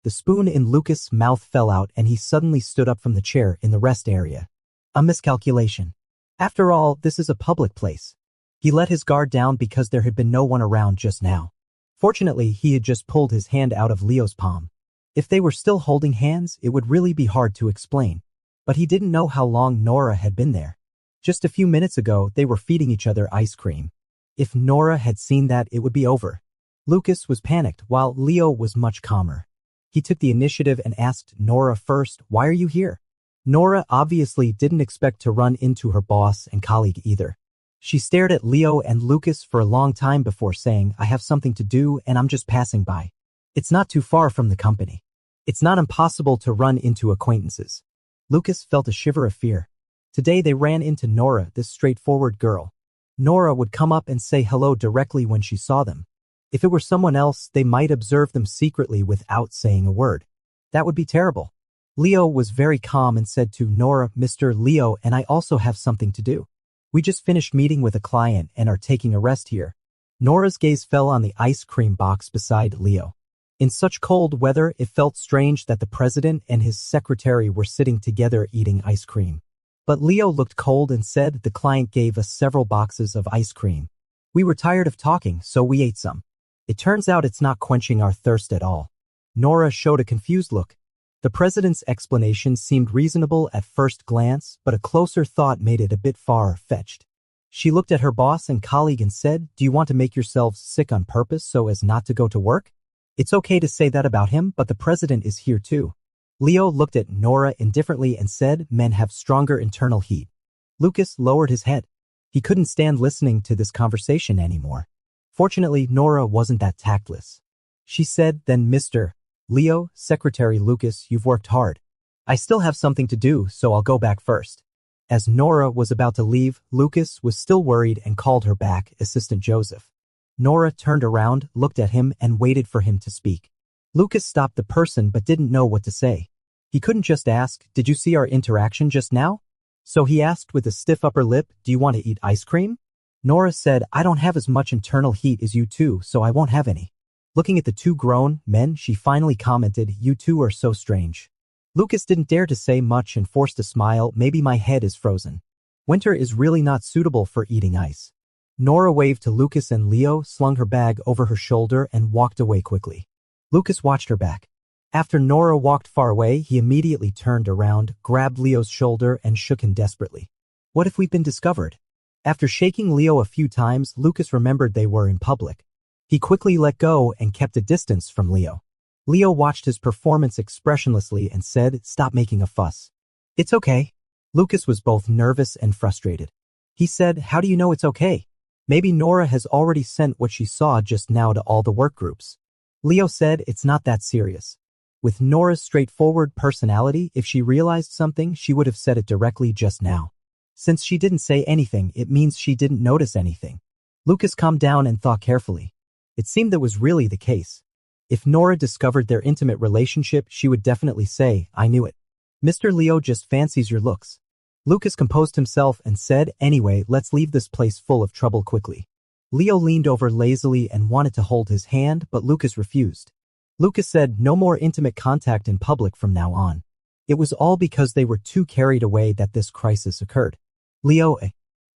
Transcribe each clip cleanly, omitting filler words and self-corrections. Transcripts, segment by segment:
The spoon in Lucas' mouth fell out and he suddenly stood up from the chair in the rest area. A miscalculation. After all, this is a public place. He let his guard down because there had been no one around just now. Fortunately, he had just pulled his hand out of Leo's palm. If they were still holding hands, it would really be hard to explain. But he didn't know how long Nora had been there. Just a few minutes ago, they were feeding each other ice cream. If Nora had seen that, it would be over. Lucas was panicked, while Leo was much calmer. He took the initiative and asked Nora first, "Why are you here?" Nora obviously didn't expect to run into her boss and colleague either. She stared at Leo and Lucas for a long time before saying, "I have something to do and I'm just passing by. It's not too far from the company. It's not impossible to run into acquaintances." Lucas felt a shiver of fear. Today they ran into Nora, this straightforward girl. Nora would come up and say hello directly when she saw them. If it were someone else, they might observe them secretly without saying a word. That would be terrible. Leo was very calm and said to Nora, "Mr. Leo, and I also have something to do. We just finished meeting with a client and are taking a rest here." Nora's gaze fell on the ice cream box beside Leo. In such cold weather, it felt strange that the president and his secretary were sitting together eating ice cream. But Leo looked cold and said, "The client gave us several boxes of ice cream. We were tired of talking, so we ate some. It turns out it's not quenching our thirst at all." Nora showed a confused look. The president's explanation seemed reasonable at first glance, but a closer thought made it a bit far-fetched. She looked at her boss and colleague and said, "Do you want to make yourselves sick on purpose so as not to go to work? It's okay to say that about him, but the president is here too." Leo looked at Nora indifferently and said, "Men have stronger internal heat." Lucas lowered his head. He couldn't stand listening to this conversation anymore. Fortunately, Nora wasn't that tactless. She said, "Then Mr. Leo, Secretary Lucas, you've worked hard. I still have something to do, so I'll go back first." As Nora was about to leave, Lucas was still worried and called her back, Assistant Joseph. Nora turned around, looked at him, and waited for him to speak. Lucas stopped the person but didn't know what to say. He couldn't just ask, "Did you see our interaction just now?" So he asked with a stiff upper lip, "Do you want to eat ice cream?" Nora said, "I don't have as much internal heat as you two, so I won't have any." Looking at the two grown men, she finally commented, "You two are so strange." Lucas didn't dare to say much and forced a smile. "Maybe my head is frozen. Winter is really not suitable for eating ice." Nora waved to Lucas and Leo, slung her bag over her shoulder, and walked away quickly. Lucas watched her back. After Nora walked far away, he immediately turned around, grabbed Leo's shoulder, and shook him desperately. "What if we've been discovered?" After shaking Leo a few times, Lucas remembered they were in public. He quickly let go and kept a distance from Leo. Leo watched his performance expressionlessly and said, "Stop making a fuss." "It's okay." Lucas was both nervous and frustrated. He said, "How do you know it's okay? Maybe Nora has already sent what she saw just now to all the work groups." Leo said, "It's not that serious." With Nora's straightforward personality, if she realized something, she would have said it directly just now. Since she didn't say anything, it means she didn't notice anything. Lucas calmed down and thought carefully. It seemed that was really the case. If Nora discovered their intimate relationship, she would definitely say, "I knew it. Mr. Leo just fancies your looks." Lucas composed himself and said, "Anyway, let's leave this place full of trouble quickly." Leo leaned over lazily and wanted to hold his hand, but Lucas refused. Lucas said, "No more intimate contact in public from now on." It was all because they were too carried away that this crisis occurred. "Leo,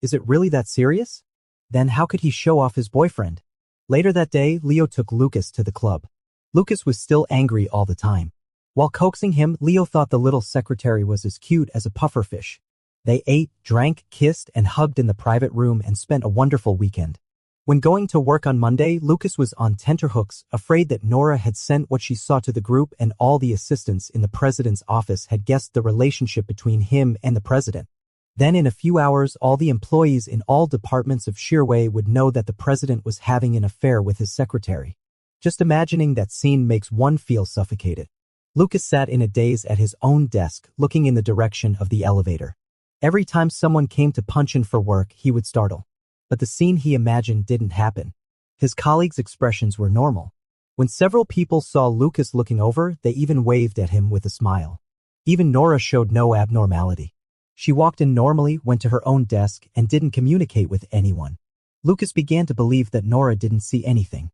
is it really that serious?" Then how could he show off his boyfriend? Later that day, Leo took Lucas to the club. Lucas was still angry all the time. While coaxing him, Leo thought the little secretary was as cute as a pufferfish. They ate, drank, kissed, and hugged in the private room and spent a wonderful weekend. When going to work on Monday, Lucas was on tenterhooks, afraid that Nora had sent what she saw to the group and all the assistants in the president's office had guessed the relationship between him and the president. Then in a few hours, all the employees in all departments of Shearway would know that the president was having an affair with his secretary. Just imagining that scene makes one feel suffocated. Lucas sat in a daze at his own desk, looking in the direction of the elevator. Every time someone came to punch in for work, he would startle. But the scene he imagined didn't happen. His colleagues' expressions were normal. When several people saw Lucas looking over, they even waved at him with a smile. Even Nora showed no abnormality. She walked in normally, went to her own desk, and didn't communicate with anyone. Lucas began to believe that Nora didn't see anything.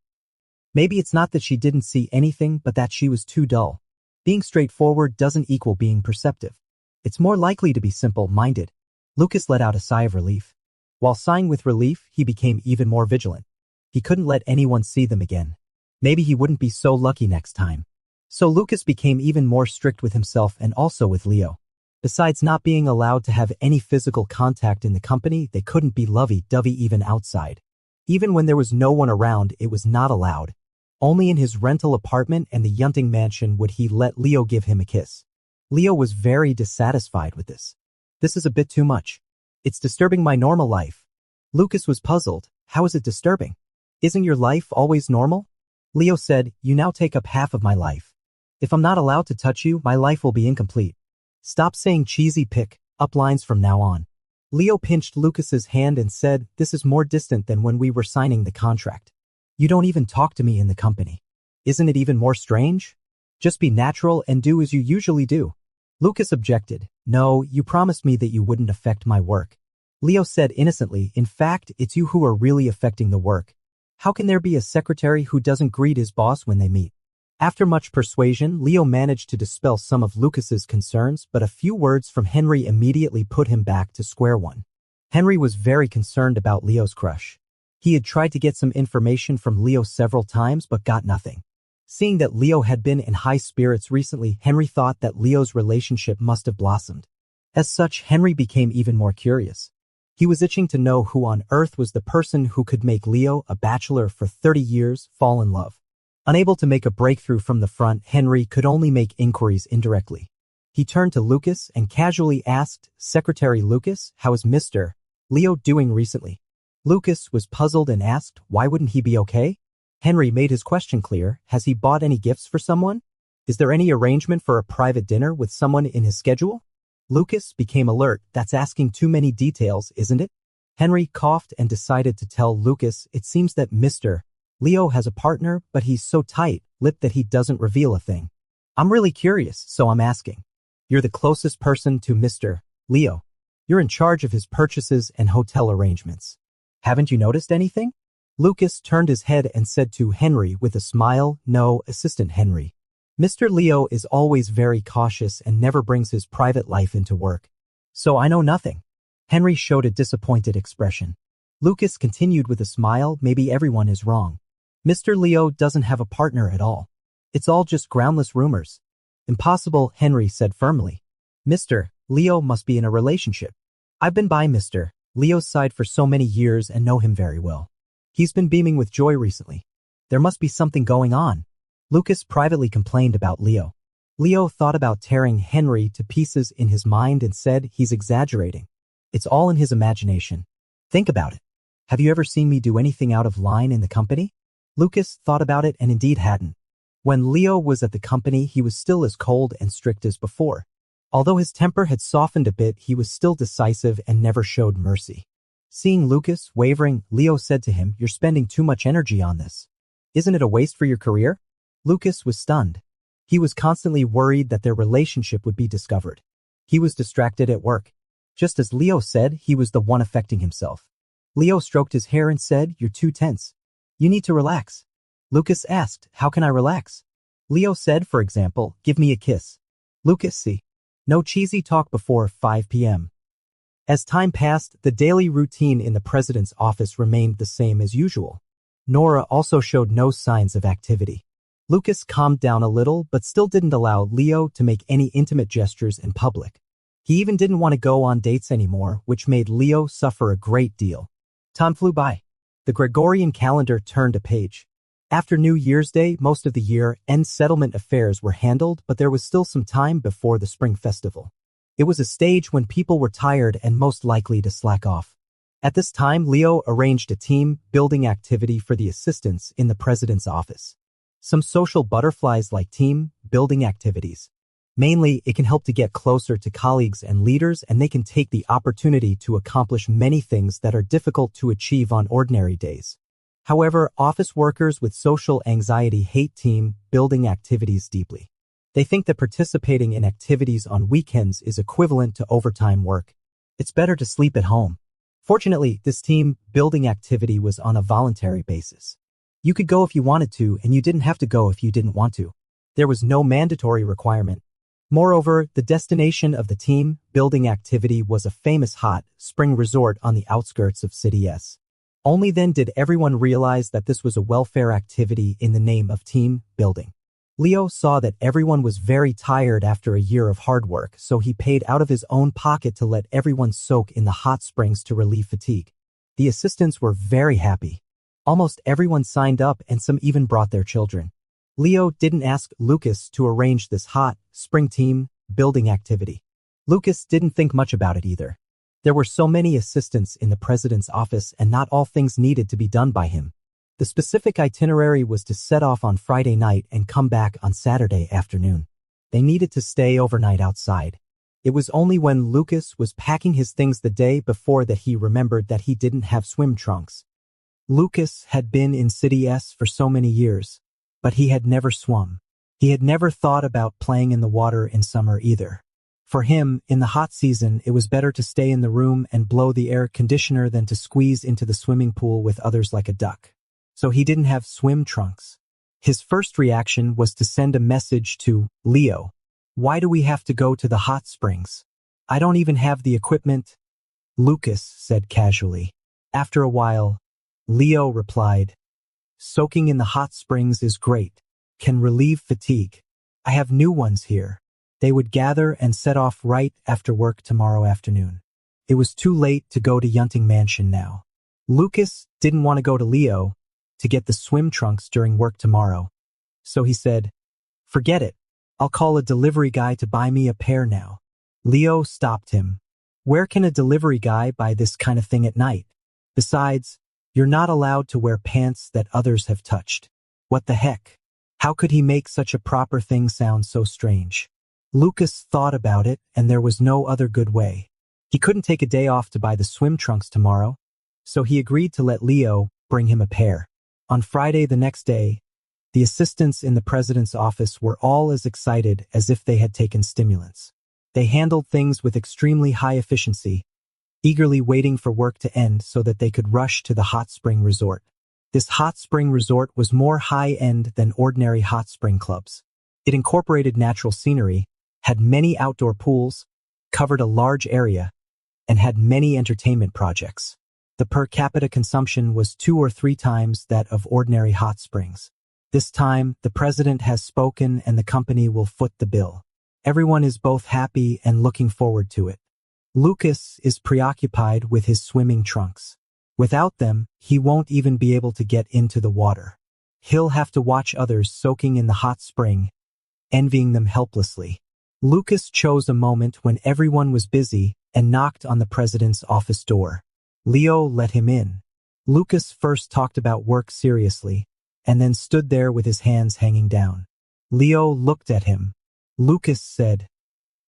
Maybe it's not that she didn't see anything, but that she was too dull. Being straightforward doesn't equal being perceptive. It's more likely to be simple-minded. Lucas let out a sigh of relief. While sighing with relief, he became even more vigilant. He couldn't let anyone see them again. Maybe he wouldn't be so lucky next time. So Lucas became even more strict with himself and also with Leo. Besides not being allowed to have any physical contact in the company, they couldn't be lovey-dovey even outside. Even when there was no one around, it was not allowed. Only in his rental apartment and the Yunting mansion would he let Leo give him a kiss. Leo was very dissatisfied with this. This is a bit too much. It's disturbing my normal life. Lucas was puzzled. How is it disturbing? Isn't your life always normal? Leo said, you now take up half of my life. If I'm not allowed to touch you, my life will be incomplete. Stop saying cheesy pick-up lines from now on. Leo pinched Lucas's hand and said, this is more distant than when we were signing the contract. You don't even talk to me in the company. Isn't it even more strange? Just be natural and do as you usually do. Lucas objected. No, you promised me that you wouldn't affect my work. Leo said innocently, in fact, it's you who are really affecting the work. How can there be a secretary who doesn't greet his boss when they meet? After much persuasion, Leo managed to dispel some of Lucas's concerns, but a few words from Henry immediately put him back to square one. Henry was very concerned about Leo's crush. He had tried to get some information from Leo several times but got nothing. Seeing that Leo had been in high spirits recently, Henry thought that Leo's relationship must have blossomed. As such, Henry became even more curious. He was itching to know who on earth was the person who could make Leo, a bachelor for 30 years, fall in love. Unable to make a breakthrough from the front, Henry could only make inquiries indirectly. He turned to Lucas and casually asked, Secretary Lucas, how is Mr. Leo doing recently? Lucas was puzzled and asked, why wouldn't he be okay? Henry made his question clear. Has he bought any gifts for someone? Is there any arrangement for a private dinner with someone in his schedule? Lucas became alert. That's asking too many details, isn't it? Henry coughed and decided to tell Lucas, it seems that Mr. Leo has a partner, but he's so tight-lipped that he doesn't reveal a thing. I'm really curious, so I'm asking. You're the closest person to Mr. Leo. You're in charge of his purchases and hotel arrangements. Haven't you noticed anything? Lucas turned his head and said to Henry with a smile, no, Assistant Henry. Mr. Leo is always very cautious and never brings his private life into work. So I know nothing. Henry showed a disappointed expression. Lucas continued with a smile, maybe everyone is wrong. Mr. Leo doesn't have a partner at all. It's all just groundless rumors. Impossible, Henry said firmly. Mr. Leo must be in a relationship. I've been by Mr. Leo's side for so many years and know him very well. He's been beaming with joy recently. There must be something going on. Lucas privately complained about Leo. Leo thought about tearing Henry to pieces in his mind and said he's exaggerating. It's all in his imagination. Think about it. Have you ever seen me do anything out of line in the company? Lucas thought about it and indeed hadn't. When Leo was at the company, he was still as cold and strict as before. Although his temper had softened a bit, he was still decisive and never showed mercy. Seeing Lucas wavering, Leo said to him, you're spending too much energy on this. Isn't it a waste for your career? Lucas was stunned. He was constantly worried that their relationship would be discovered. He was distracted at work. Just as Leo said, he was the one affecting himself. Leo stroked his hair and said, you're too tense. You need to relax. Lucas asked, how can I relax? Leo said, for example, give me a kiss. Lucas, see. No cheesy talk before 5 p.m. As time passed, the daily routine in the president's office remained the same as usual. Nora also showed no signs of activity. Lucas calmed down a little, but still didn't allow Leo to make any intimate gestures in public. He even didn't want to go on dates anymore, which made Leo suffer a great deal. Time flew by. The Gregorian calendar turned a page. After New Year's Day, most of the year-end settlement affairs were handled, but there was still some time before the spring festival. It was a stage when people were tired and most likely to slack off. At this time, Leo arranged a team-building activity for the assistants in the president's office. Some social butterflies like team-building activities. Mainly, it can help to get closer to colleagues and leaders, and they can take the opportunity to accomplish many things that are difficult to achieve on ordinary days. However, office workers with social anxiety hate team-building activities deeply. They think that participating in activities on weekends is equivalent to overtime work. It's better to sleep at home. Fortunately, this team-building activity was on a voluntary basis. You could go if you wanted to, and you didn't have to go if you didn't want to. There was no mandatory requirement. Moreover, the destination of the team building activity was a famous hot spring resort on the outskirts of City S. Only then did everyone realize that this was a welfare activity in the name of team building. Leo saw that everyone was very tired after a year of hard work, so he paid out of his own pocket to let everyone soak in the hot springs to relieve fatigue. The assistants were very happy. Almost everyone signed up and some even brought their children. Leo didn't ask Lucas to arrange this hot spring team building activity. Lucas didn't think much about it either. There were so many assistants in the president's office and not all things needed to be done by him. The specific itinerary was to set off on Friday night and come back on Saturday afternoon. They needed to stay overnight outside. It was only when Lucas was packing his things the day before that he remembered that he didn't have swim trunks. Lucas had been in City S for so many years, but he had never swum. He had never thought about playing in the water in summer either. For him, in the hot season, it was better to stay in the room and blow the air conditioner than to squeeze into the swimming pool with others like a duck. So he didn't have swim trunks. His first reaction was to send a message to Leo. Why do we have to go to the hot springs? I don't even have the equipment. Lucas said casually. After a while, Leo replied, soaking in the hot springs is great. Can relieve fatigue. I have new ones here. They would gather and set off right after work tomorrow afternoon. It was too late to go to Yunting Mansion now. Lucas didn't want to go to Leo to get the swim trunks during work tomorrow. So he said, forget it. I'll call a delivery guy to buy me a pair now. Leo stopped him. Where can a delivery guy buy this kind of thing at night? Besides, you're not allowed to wear pants that others have touched. What the heck? How could he make such a proper thing sound so strange? Lucas thought about it, and there was no other good way. He couldn't take a day off to buy the swim trunks tomorrow, so he agreed to let Leo bring him a pair. On Friday the next day, the assistants in the president's office were all as excited as if they had taken stimulants. They handled things with extremely high efficiency, eagerly waiting for work to end so that they could rush to the hot spring resort. This hot spring resort was more high-end than ordinary hot spring clubs. It incorporated natural scenery, had many outdoor pools, covered a large area, and had many entertainment projects. The per capita consumption was 2 or 3 times that of ordinary hot springs. This time, the president has spoken and the company will foot the bill. Everyone is both happy and looking forward to it. Lucas is preoccupied with his swimming trunks. Without them, he won't even be able to get into the water. He'll have to watch others soaking in the hot spring, envying them helplessly. Lucas chose a moment when everyone was busy and knocked on the president's office door. Leo let him in. Lucas first talked about work seriously, and then stood there with his hands hanging down. Leo looked at him. Lucas said,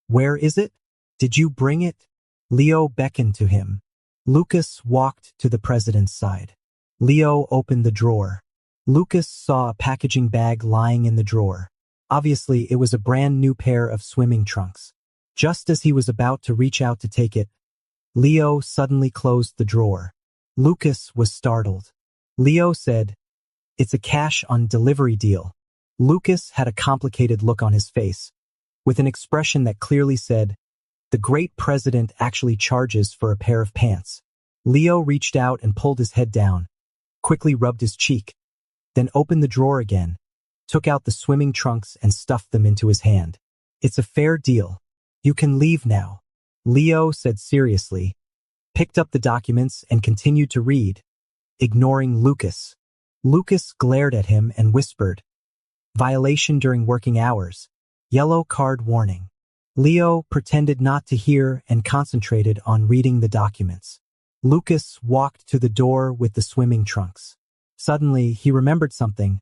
"Where is it? Did you bring it?" Leo beckoned to him. Lucas walked to the president's side. Leo opened the drawer. Lucas saw a packaging bag lying in the drawer. Obviously, it was a brand new pair of swimming trunks. Just as he was about to reach out to take it, Leo suddenly closed the drawer. Lucas was startled. Leo said, "It's a cash-on-delivery deal." Lucas had a complicated look on his face, with an expression that clearly said, "The great president actually charges for a pair of pants." Leo reached out and pulled his head down, quickly rubbed his cheek, then opened the drawer again, took out the swimming trunks and stuffed them into his hand. "It's a fair deal. You can leave now," Leo said seriously, picked up the documents and continued to read, ignoring Lucas. Lucas glared at him and whispered, "Violation during working hours. Yellow card warning." Leo pretended not to hear and concentrated on reading the documents. Lucas walked to the door with the swimming trunks. Suddenly, he remembered something,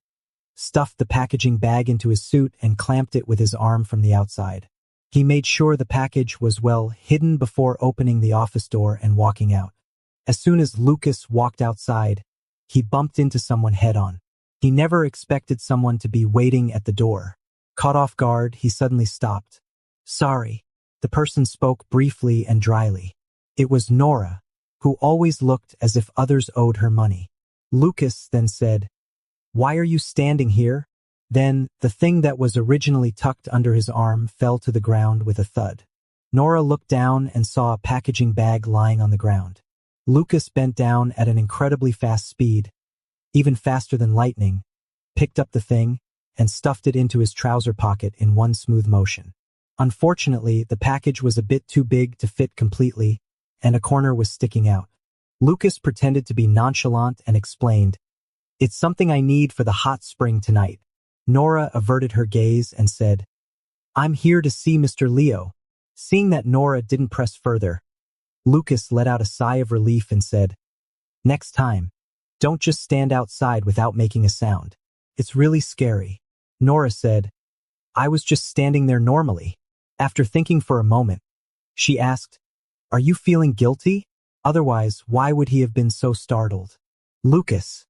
stuffed the packaging bag into his suit and clamped it with his arm from the outside. He made sure the package was well hidden before opening the office door and walking out. As soon as Lucas walked outside, he bumped into someone head-on. He never expected someone to be waiting at the door. Caught off guard, he suddenly stopped. "Sorry," the person spoke briefly and dryly. It was Nora, who always looked as if others owed her money. Lucas then said, "Why are you standing here? Then, the thing that was originally tucked under his arm fell to the ground with a thud. Nora looked down and saw a packaging bag lying on the ground. Lucas bent down at an incredibly fast speed, even faster than lightning, picked up the thing, and stuffed it into his trouser pocket in one smooth motion. Unfortunately, the package was a bit too big to fit completely, and a corner was sticking out. Lucas pretended to be nonchalant and explained, "It's something I need for the hot spring tonight." Nora averted her gaze and said, "I'm here to see Mr. Leo." Seeing that Nora didn't press further, Lucas let out a sigh of relief and said, "Next time, don't just stand outside without making a sound. It's really scary." Nora said, "I was just standing there normally." After thinking for a moment, she asked, "Are you feeling guilty? Otherwise, why would he have been so startled?" "Lucas,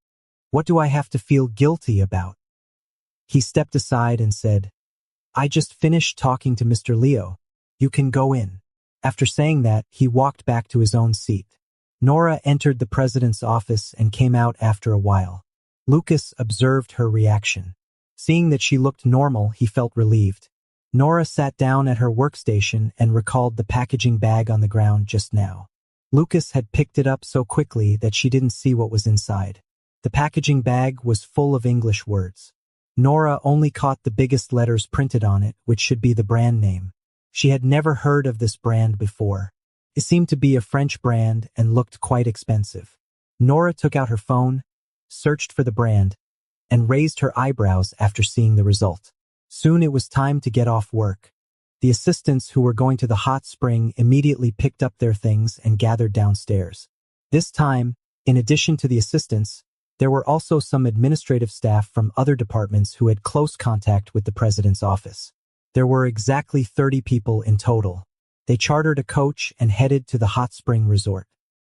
what do I have to feel guilty about?" He stepped aside and said, "I just finished talking to Mr. Leo. You can go in." After saying that, he walked back to his own seat. Nora entered the president's office and came out after a while. Lucas observed her reaction. Seeing that she looked normal, he felt relieved. Nora sat down at her workstation and recalled the packaging bag on the ground just now. Lucas had picked it up so quickly that she didn't see what was inside. The packaging bag was full of English words. Nora only caught the biggest letters printed on it, which should be the brand name. She had never heard of this brand before. It seemed to be a French brand and looked quite expensive. Nora took out her phone, searched for the brand, and raised her eyebrows after seeing the result. Soon it was time to get off work. The assistants who were going to the hot spring immediately picked up their things and gathered downstairs. This time, in addition to the assistants, there were also some administrative staff from other departments who had close contact with the president's office. There were exactly 30 people in total. They chartered a coach and headed to the hot spring resort.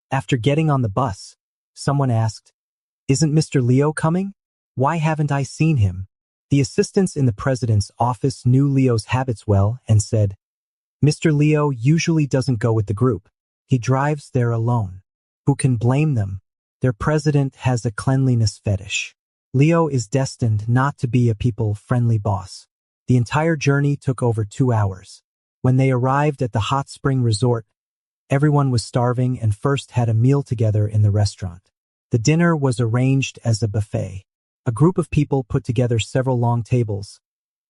After getting on the bus, someone asked, "Isn't Mr. Leo coming? Why haven't I seen him?" The assistants in the president's office knew Leo's habits well and said, "Mr. Leo usually doesn't go with the group. He drives there alone." Who can blame them? Their president has a cleanliness fetish. Leo is destined not to be a people-friendly boss. The entire journey took over 2 hours. When they arrived at the hot spring resort, everyone was starving and first had a meal together in the restaurant. The dinner was arranged as a buffet. A group of people put together several long tables,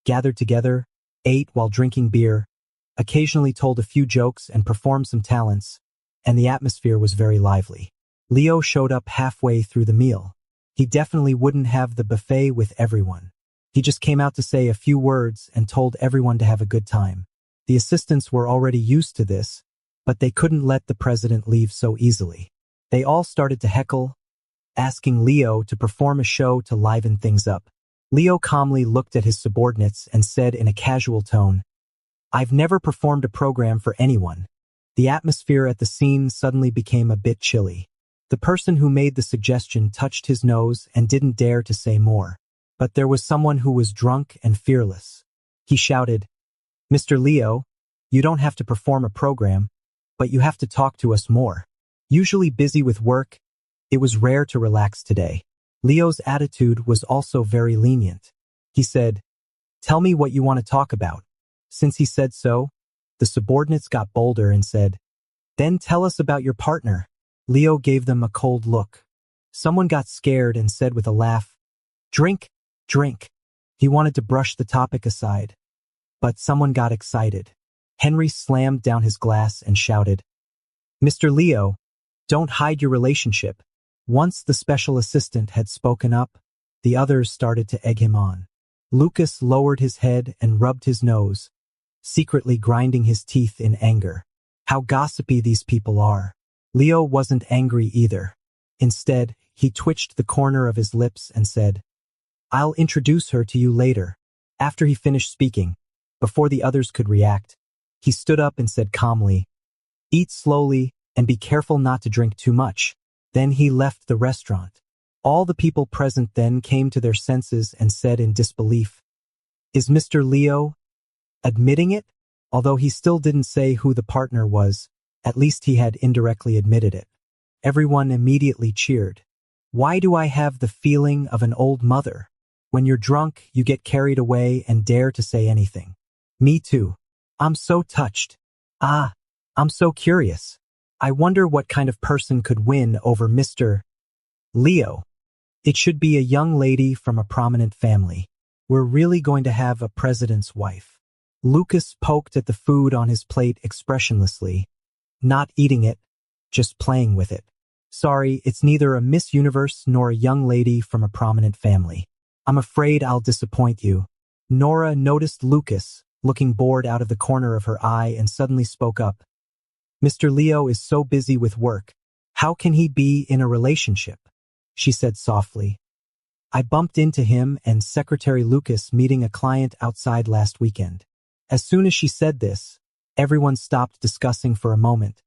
gathered together, ate while drinking beer, occasionally told a few jokes and performed some talents, and the atmosphere was very lively. Leo showed up halfway through the meal. He definitely wouldn't have the buffet with everyone. He just came out to say a few words and told everyone to have a good time. The assistants were already used to this, but they couldn't let the president leave so easily. They all started to heckle, asking Leo to perform a show to liven things up. Leo calmly looked at his subordinates and said in a casual tone, "I've never performed a program for anyone." The atmosphere at the scene suddenly became a bit chilly. The person who made the suggestion touched his nose and didn't dare to say more. But there was someone who was drunk and fearless. He shouted, "Mr. Leo, you don't have to perform a program, but you have to talk to us more." Usually busy with work, it was rare to relax today. Leo's attitude was also very lenient. He said, "Tell me what you want to talk about." Since he said so, the subordinates got bolder and said, "Then tell us about your partner." Leo gave them a cold look. Someone got scared and said with a laugh, "Drink, drink." He wanted to brush the topic aside, but someone got excited. Henry slammed down his glass and shouted, "Mr. Leo, don't hide your relationship." Once the special assistant had spoken up, the others started to egg him on. Lucas lowered his head and rubbed his nose, secretly grinding his teeth in anger. How gossipy these people are. Leo wasn't angry either. Instead, he twitched the corner of his lips and said, "I'll introduce her to you later." After he finished speaking, before the others could react, he stood up and said calmly, "Eat slowly and be careful not to drink too much." Then he left the restaurant. All the people present then came to their senses and said in disbelief, "Is Mr. Leo admitting it?" Although he still didn't say who the partner was, at least he had indirectly admitted it. Everyone immediately cheered. "Why do I have the feeling of an old mother?" When you're drunk, you get carried away and dare to say anything. Me too. I'm so touched. I'm so curious. I wonder what kind of person could win over Mr. Leo. It should be a young lady from a prominent family. We're really going to have a president's wife. Lucas poked at the food on his plate expressionlessly, not eating it, just playing with it. Sorry, it's neither a Miss Universe nor a young lady from a prominent family. I'm afraid I'll disappoint you. Nora noticed Lucas, looking bored out of the corner of her eye, and suddenly spoke up. Mr. Leo is so busy with work. How can he be in a relationship? She said softly. I bumped into him and Secretary Lucas meeting a client outside last weekend. As soon as she said this, everyone stopped discussing for a moment,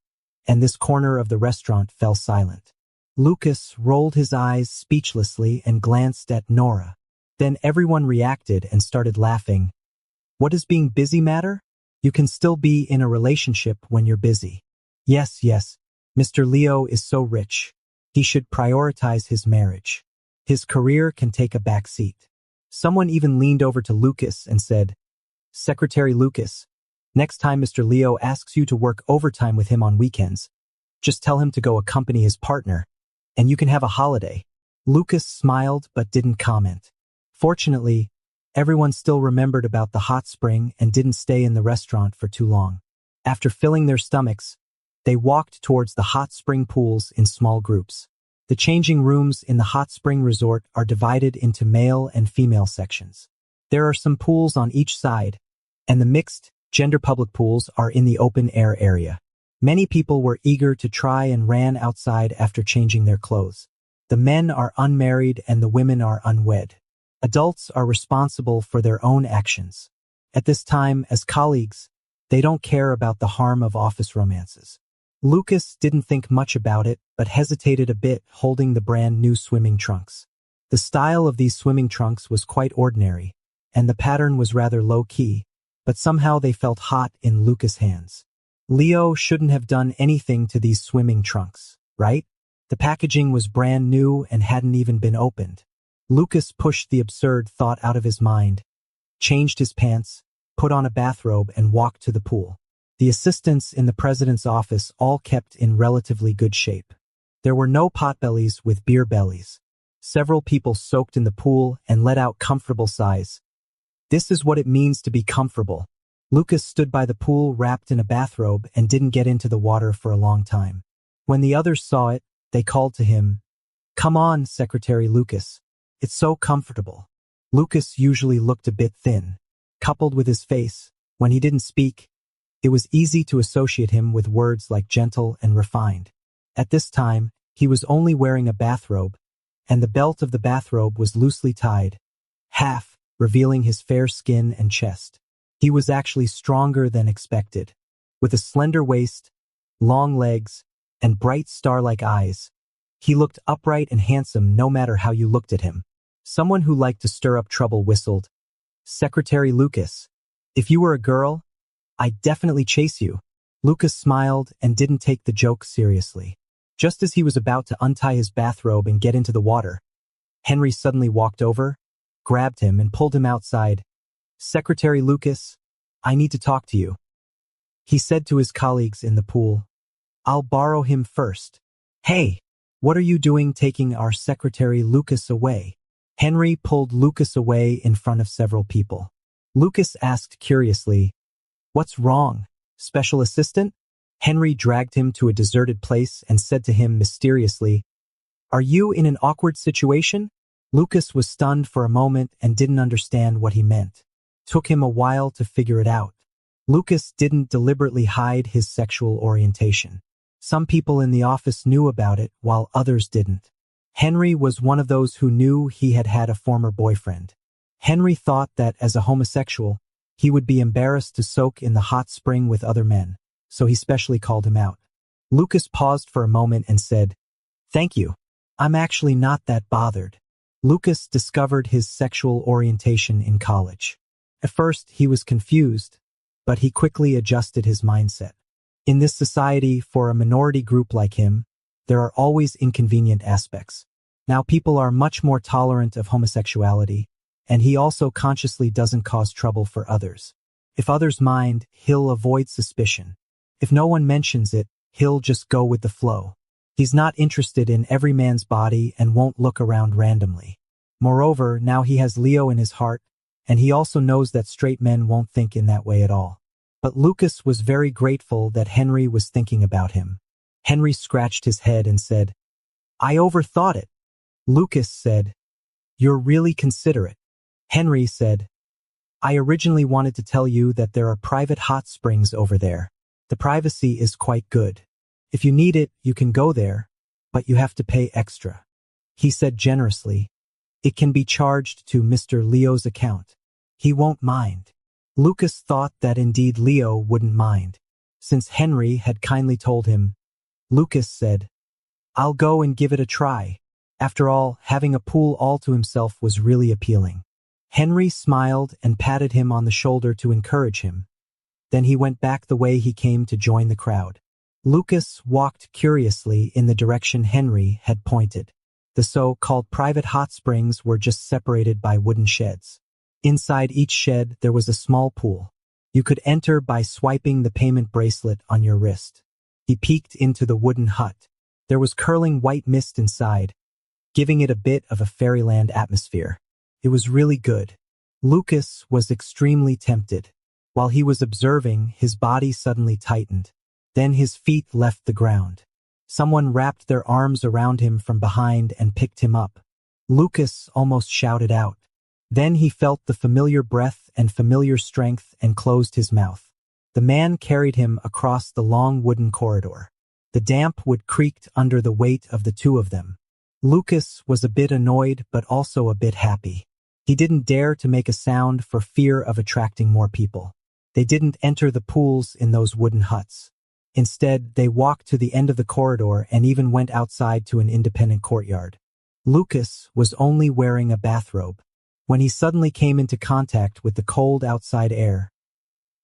and this corner of the restaurant fell silent. Lucas rolled his eyes speechlessly and glanced at Nora. Then everyone reacted and started laughing. What does being busy matter? You can still be in a relationship when you're busy. Yes, Mr. Leo is so rich. He should prioritize his marriage. His career can take a back seat. Someone even leaned over to Lucas and said, Secretary Lucas, next time Mr. Leo asks you to work overtime with him on weekends, just tell him to go accompany his partner, and you can have a holiday. Lucas smiled but didn't comment. Fortunately, everyone still remembered about the hot spring and didn't stay in the restaurant for too long. After filling their stomachs, they walked towards the hot spring pools in small groups. The changing rooms in the hot spring resort are divided into male and female sections. There are some pools on each side, and the mixed, gender public pools are in the open air area. Many people were eager to try and ran outside after changing their clothes. The men are unmarried and the women are unwed. Adults are responsible for their own actions. At this time, as colleagues, they don't care about the harm of office romances. Lucas didn't think much about it, but hesitated a bit holding the brand new swimming trunks. The style of these swimming trunks was quite ordinary, and the pattern was rather low-key, but somehow they felt hot in Lucas' hands. Leo shouldn't have done anything to these swimming trunks, right? The packaging was brand new and hadn't even been opened. Lucas pushed the absurd thought out of his mind, changed his pants, put on a bathrobe, and walked to the pool. The assistants in the president's office all kept in relatively good shape. There were no potbellies with beer bellies. Several people soaked in the pool and let out comfortable sighs. This is what it means to be comfortable. Lucas stood by the pool wrapped in a bathrobe and didn't get into the water for a long time. When the others saw it, they called to him, Come on, Secretary Lucas. It's so comfortable. Lucas usually looked a bit thin. Coupled with his face, when he didn't speak, it was easy to associate him with words like gentle and refined. At this time, he was only wearing a bathrobe, and the belt of the bathrobe was loosely tied, half, revealing his fair skin and chest. He was actually stronger than expected. With a slender waist, long legs, and bright star-like eyes, he looked upright and handsome no matter how you looked at him. Someone who liked to stir up trouble whistled, Secretary Lucas, if you were a girl, I'd definitely chase you. Lucas smiled and didn't take the joke seriously. Just as he was about to untie his bathrobe and get into the water, Henry suddenly walked over, grabbed him, and pulled him outside. Secretary Lucas, I need to talk to you. He said to his colleagues in the pool, I'll borrow him first. Hey, what are you doing taking our Secretary Lucas away? Henry pulled Lucas away in front of several people. Lucas asked curiously, What's wrong, Special Assistant? Henry dragged him to a deserted place and said to him mysteriously, Are you in an awkward situation? Lucas was stunned for a moment and didn't understand what he meant. Took him a while to figure it out. Lucas didn't deliberately hide his sexual orientation. Some people in the office knew about it while others didn't. Henry was one of those who knew he had had a former boyfriend. Henry thought that as a homosexual, he would be embarrassed to soak in the hot spring with other men, so he specially called him out. Lucas paused for a moment and said, Thank you. I'm actually not that bothered. Lucas discovered his sexual orientation in college. At first, he was confused, but he quickly adjusted his mindset. In this society, for a minority group like him, there are always inconvenient aspects. Now people are much more tolerant of homosexuality, and he also consciously doesn't cause trouble for others. If others mind, he'll avoid suspicion. If no one mentions it, he'll just go with the flow. He's not interested in every man's body and won't look around randomly. Moreover, now he has Leo in his heart, and he also knows that straight men won't think in that way at all. But Lucas was very grateful that Henry was thinking about him. Henry scratched his head and said, "I overthought it." Lucas said, "You're really considerate." Henry said, "I originally wanted to tell you that there are private hot springs over there. The privacy is quite good. If you need it, you can go there, but you have to pay extra." He said generously, "It can be charged to Mr. Leo's account. He won't mind." Lucas thought that indeed Leo wouldn't mind. Since Henry had kindly told him, Lucas said, "I'll go and give it a try." After all, having a pool all to himself was really appealing. Henry smiled and patted him on the shoulder to encourage him. Then he went back the way he came to join the crowd. Lucas walked curiously in the direction Henry had pointed. The so-called private hot springs were just separated by wooden sheds. Inside each shed there was a small pool. You could enter by swiping the payment bracelet on your wrist. He peeked into the wooden hut. There was curling white mist inside, giving it a bit of a fairyland atmosphere. It was really good. Lucas was extremely tempted. While he was observing, his body suddenly tightened. Then his feet left the ground. Someone wrapped their arms around him from behind and picked him up. Lucas almost shouted out. Then he felt the familiar breath and familiar strength and closed his mouth. The man carried him across the long wooden corridor. The damp wood creaked under the weight of the two of them. Lucas was a bit annoyed but also a bit happy. He didn't dare to make a sound for fear of attracting more people. They didn't enter the pools in those wooden huts. Instead, they walked to the end of the corridor and even went outside to an independent courtyard. Lucas was only wearing a bathrobe. When he suddenly came into contact with the cold outside air,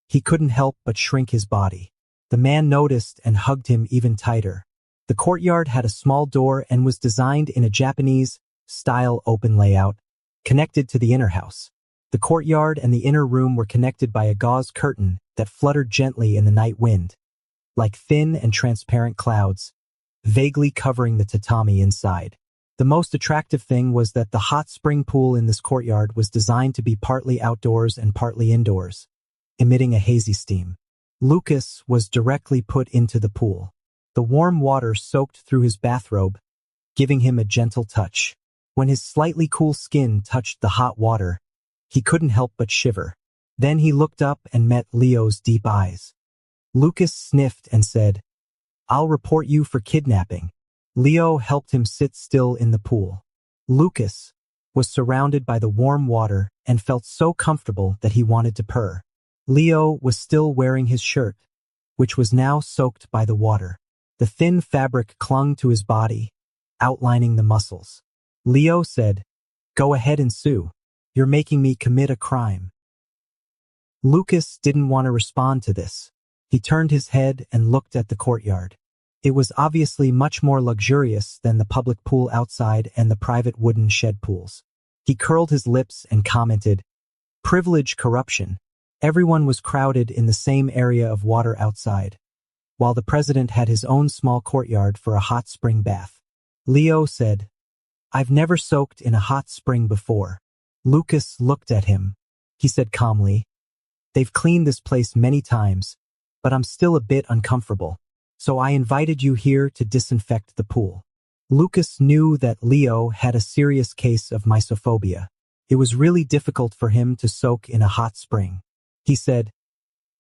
he couldn't help but shrink his body. The man noticed and hugged him even tighter. The courtyard had a small door and was designed in a Japanese-style open layout, connected to the inner house. The courtyard and the inner room were connected by a gauze curtain that fluttered gently in the night wind, like thin and transparent clouds, vaguely covering the tatami inside. The most attractive thing was that the hot spring pool in this courtyard was designed to be partly outdoors and partly indoors, emitting a hazy steam. Lucas was directly put into the pool. The warm water soaked through his bathrobe, giving him a gentle touch. When his slightly cool skin touched the hot water, he couldn't help but shiver. Then he looked up and met Leo's deep eyes. Lucas sniffed and said, "I'll report you for kidnapping." Leo helped him sit still in the pool. Lucas was surrounded by the warm water and felt so comfortable that he wanted to purr. Leo was still wearing his shirt, which was now soaked by the water. The thin fabric clung to his body, outlining the muscles. Leo said, "Go ahead and sue. You're making me commit a crime." Lucas didn't want to respond to this. He turned his head and looked at the courtyard. It was obviously much more luxurious than the public pool outside and the private wooden shed pools. He curled his lips and commented, "Privilege corruption." Everyone was crowded in the same area of water outside, while the president had his own small courtyard for a hot spring bath. Leo said, "I've never soaked in a hot spring before." Lucas looked at him. He said calmly, "They've cleaned this place many times, but I'm still a bit uncomfortable. So I invited you here to disinfect the pool." Lucas knew that Leo had a serious case of mysophobia. It was really difficult for him to soak in a hot spring. He said,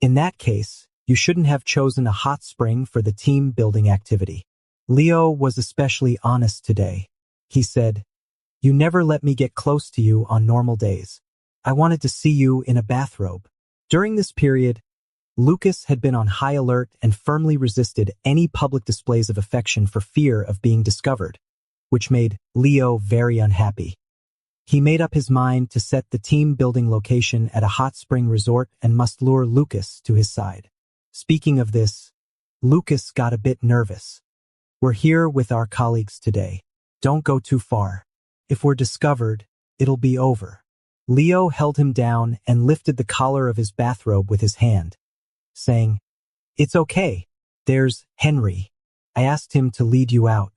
"In that case, you shouldn't have chosen a hot spring for the team building activity." Leo was especially honest today. He said, "You never let me get close to you on normal days. I wanted to see you in a bathrobe." During this period, Lucas had been on high alert and firmly resisted any public displays of affection for fear of being discovered, which made Leo very unhappy. He made up his mind to set the team-building location at a hot spring resort and must lure Lucas to his side. Speaking of this, Lucas got a bit nervous. "We're here with our colleagues today. Don't go too far. If we're discovered, it'll be over." Leo held him down and lifted the collar of his bathrobe with his hand, saying, "It's okay. There's Henry. I asked him to lead you out.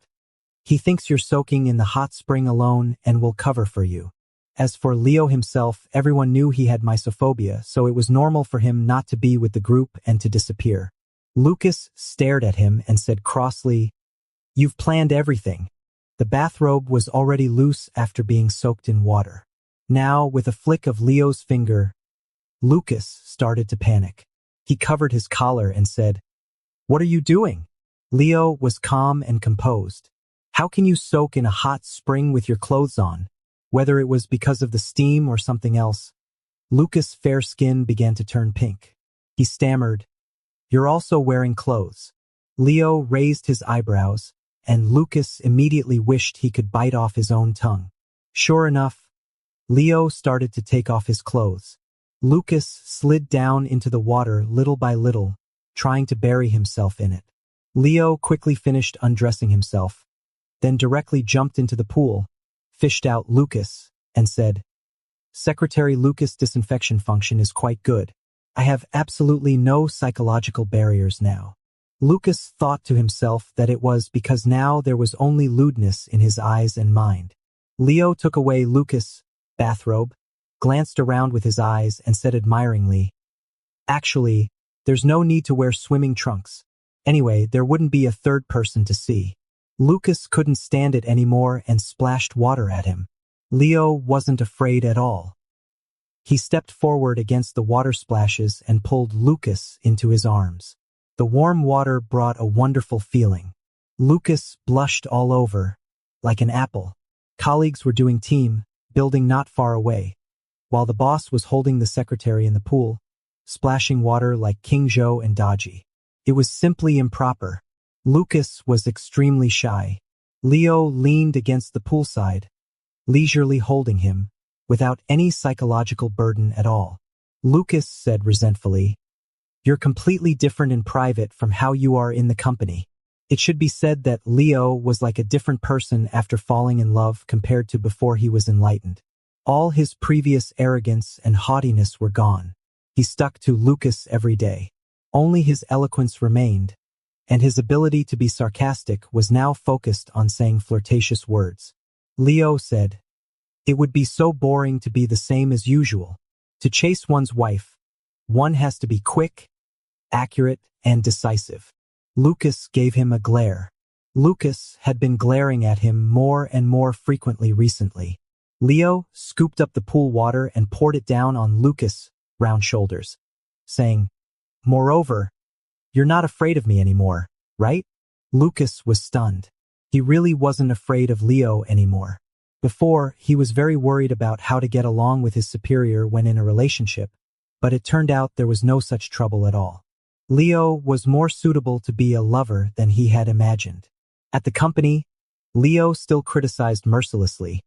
He thinks you're soaking in the hot spring alone and will cover for you." As for Leo himself, everyone knew he had mysophobia, so it was normal for him not to be with the group and to disappear. Lucas stared at him and said crossly, "You've planned everything." The bathrobe was already loose after being soaked in water. Now, with a flick of Leo's finger, Lucas started to panic. He covered his collar and said, "What are you doing?" Leo was calm and composed. "How can you soak in a hot spring with your clothes on?" Whether it was because of the steam or something else, Lucas' fair skin began to turn pink. He stammered, "You're also wearing clothes." Leo raised his eyebrows, and Lucas immediately wished he could bite off his own tongue. Sure enough, Leo started to take off his clothes. Lucas slid down into the water little by little, trying to bury himself in it. Leo quickly finished undressing himself, then directly jumped into the pool, fished out Lucas, and said, "Secretary Lucas' disinfection function is quite good. I have absolutely no psychological barriers now." Lucas thought to himself that it was because now there was only lewdness in his eyes and mind. Leo took away Lucas' bathrobe, glanced around with his eyes, and said admiringly, "Actually, there's no need to wear swimming trunks. Anyway, there wouldn't be a third person to see." Lucas couldn't stand it anymore and splashed water at him. Leo wasn't afraid at all. He stepped forward against the water splashes and pulled Lucas into his arms. The warm water brought a wonderful feeling. Lucas blushed all over, like an apple. Colleagues were doing team building not far away, while the boss was holding the secretary in the pool, splashing water like King Zhou and Daji. It was simply improper. Lucas was extremely shy. Leo leaned against the poolside, leisurely holding him, without any psychological burden at all. Lucas said resentfully, "You're completely different in private from how you are in the company." It should be said that Leo was like a different person after falling in love compared to before he was enlightened. All his previous arrogance and haughtiness were gone. He stuck to Lucas every day. Only his eloquence remained, and his ability to be sarcastic was now focused on saying flirtatious words. Leo said, "It would be so boring to be the same as usual. To chase one's wife, one has to be quick, accurate, and decisive." Lucas gave him a glare. Lucas had been glaring at him more and more frequently recently. Leo scooped up the pool water and poured it down on Lucas' round shoulders, saying, "Moreover, you're not afraid of me anymore, right?" Lucas was stunned. He really wasn't afraid of Leo anymore. Before, he was very worried about how to get along with his superior when in a relationship, but it turned out there was no such trouble at all. Leo was more suitable to be a lover than he had imagined. At the company, Leo still criticized mercilessly,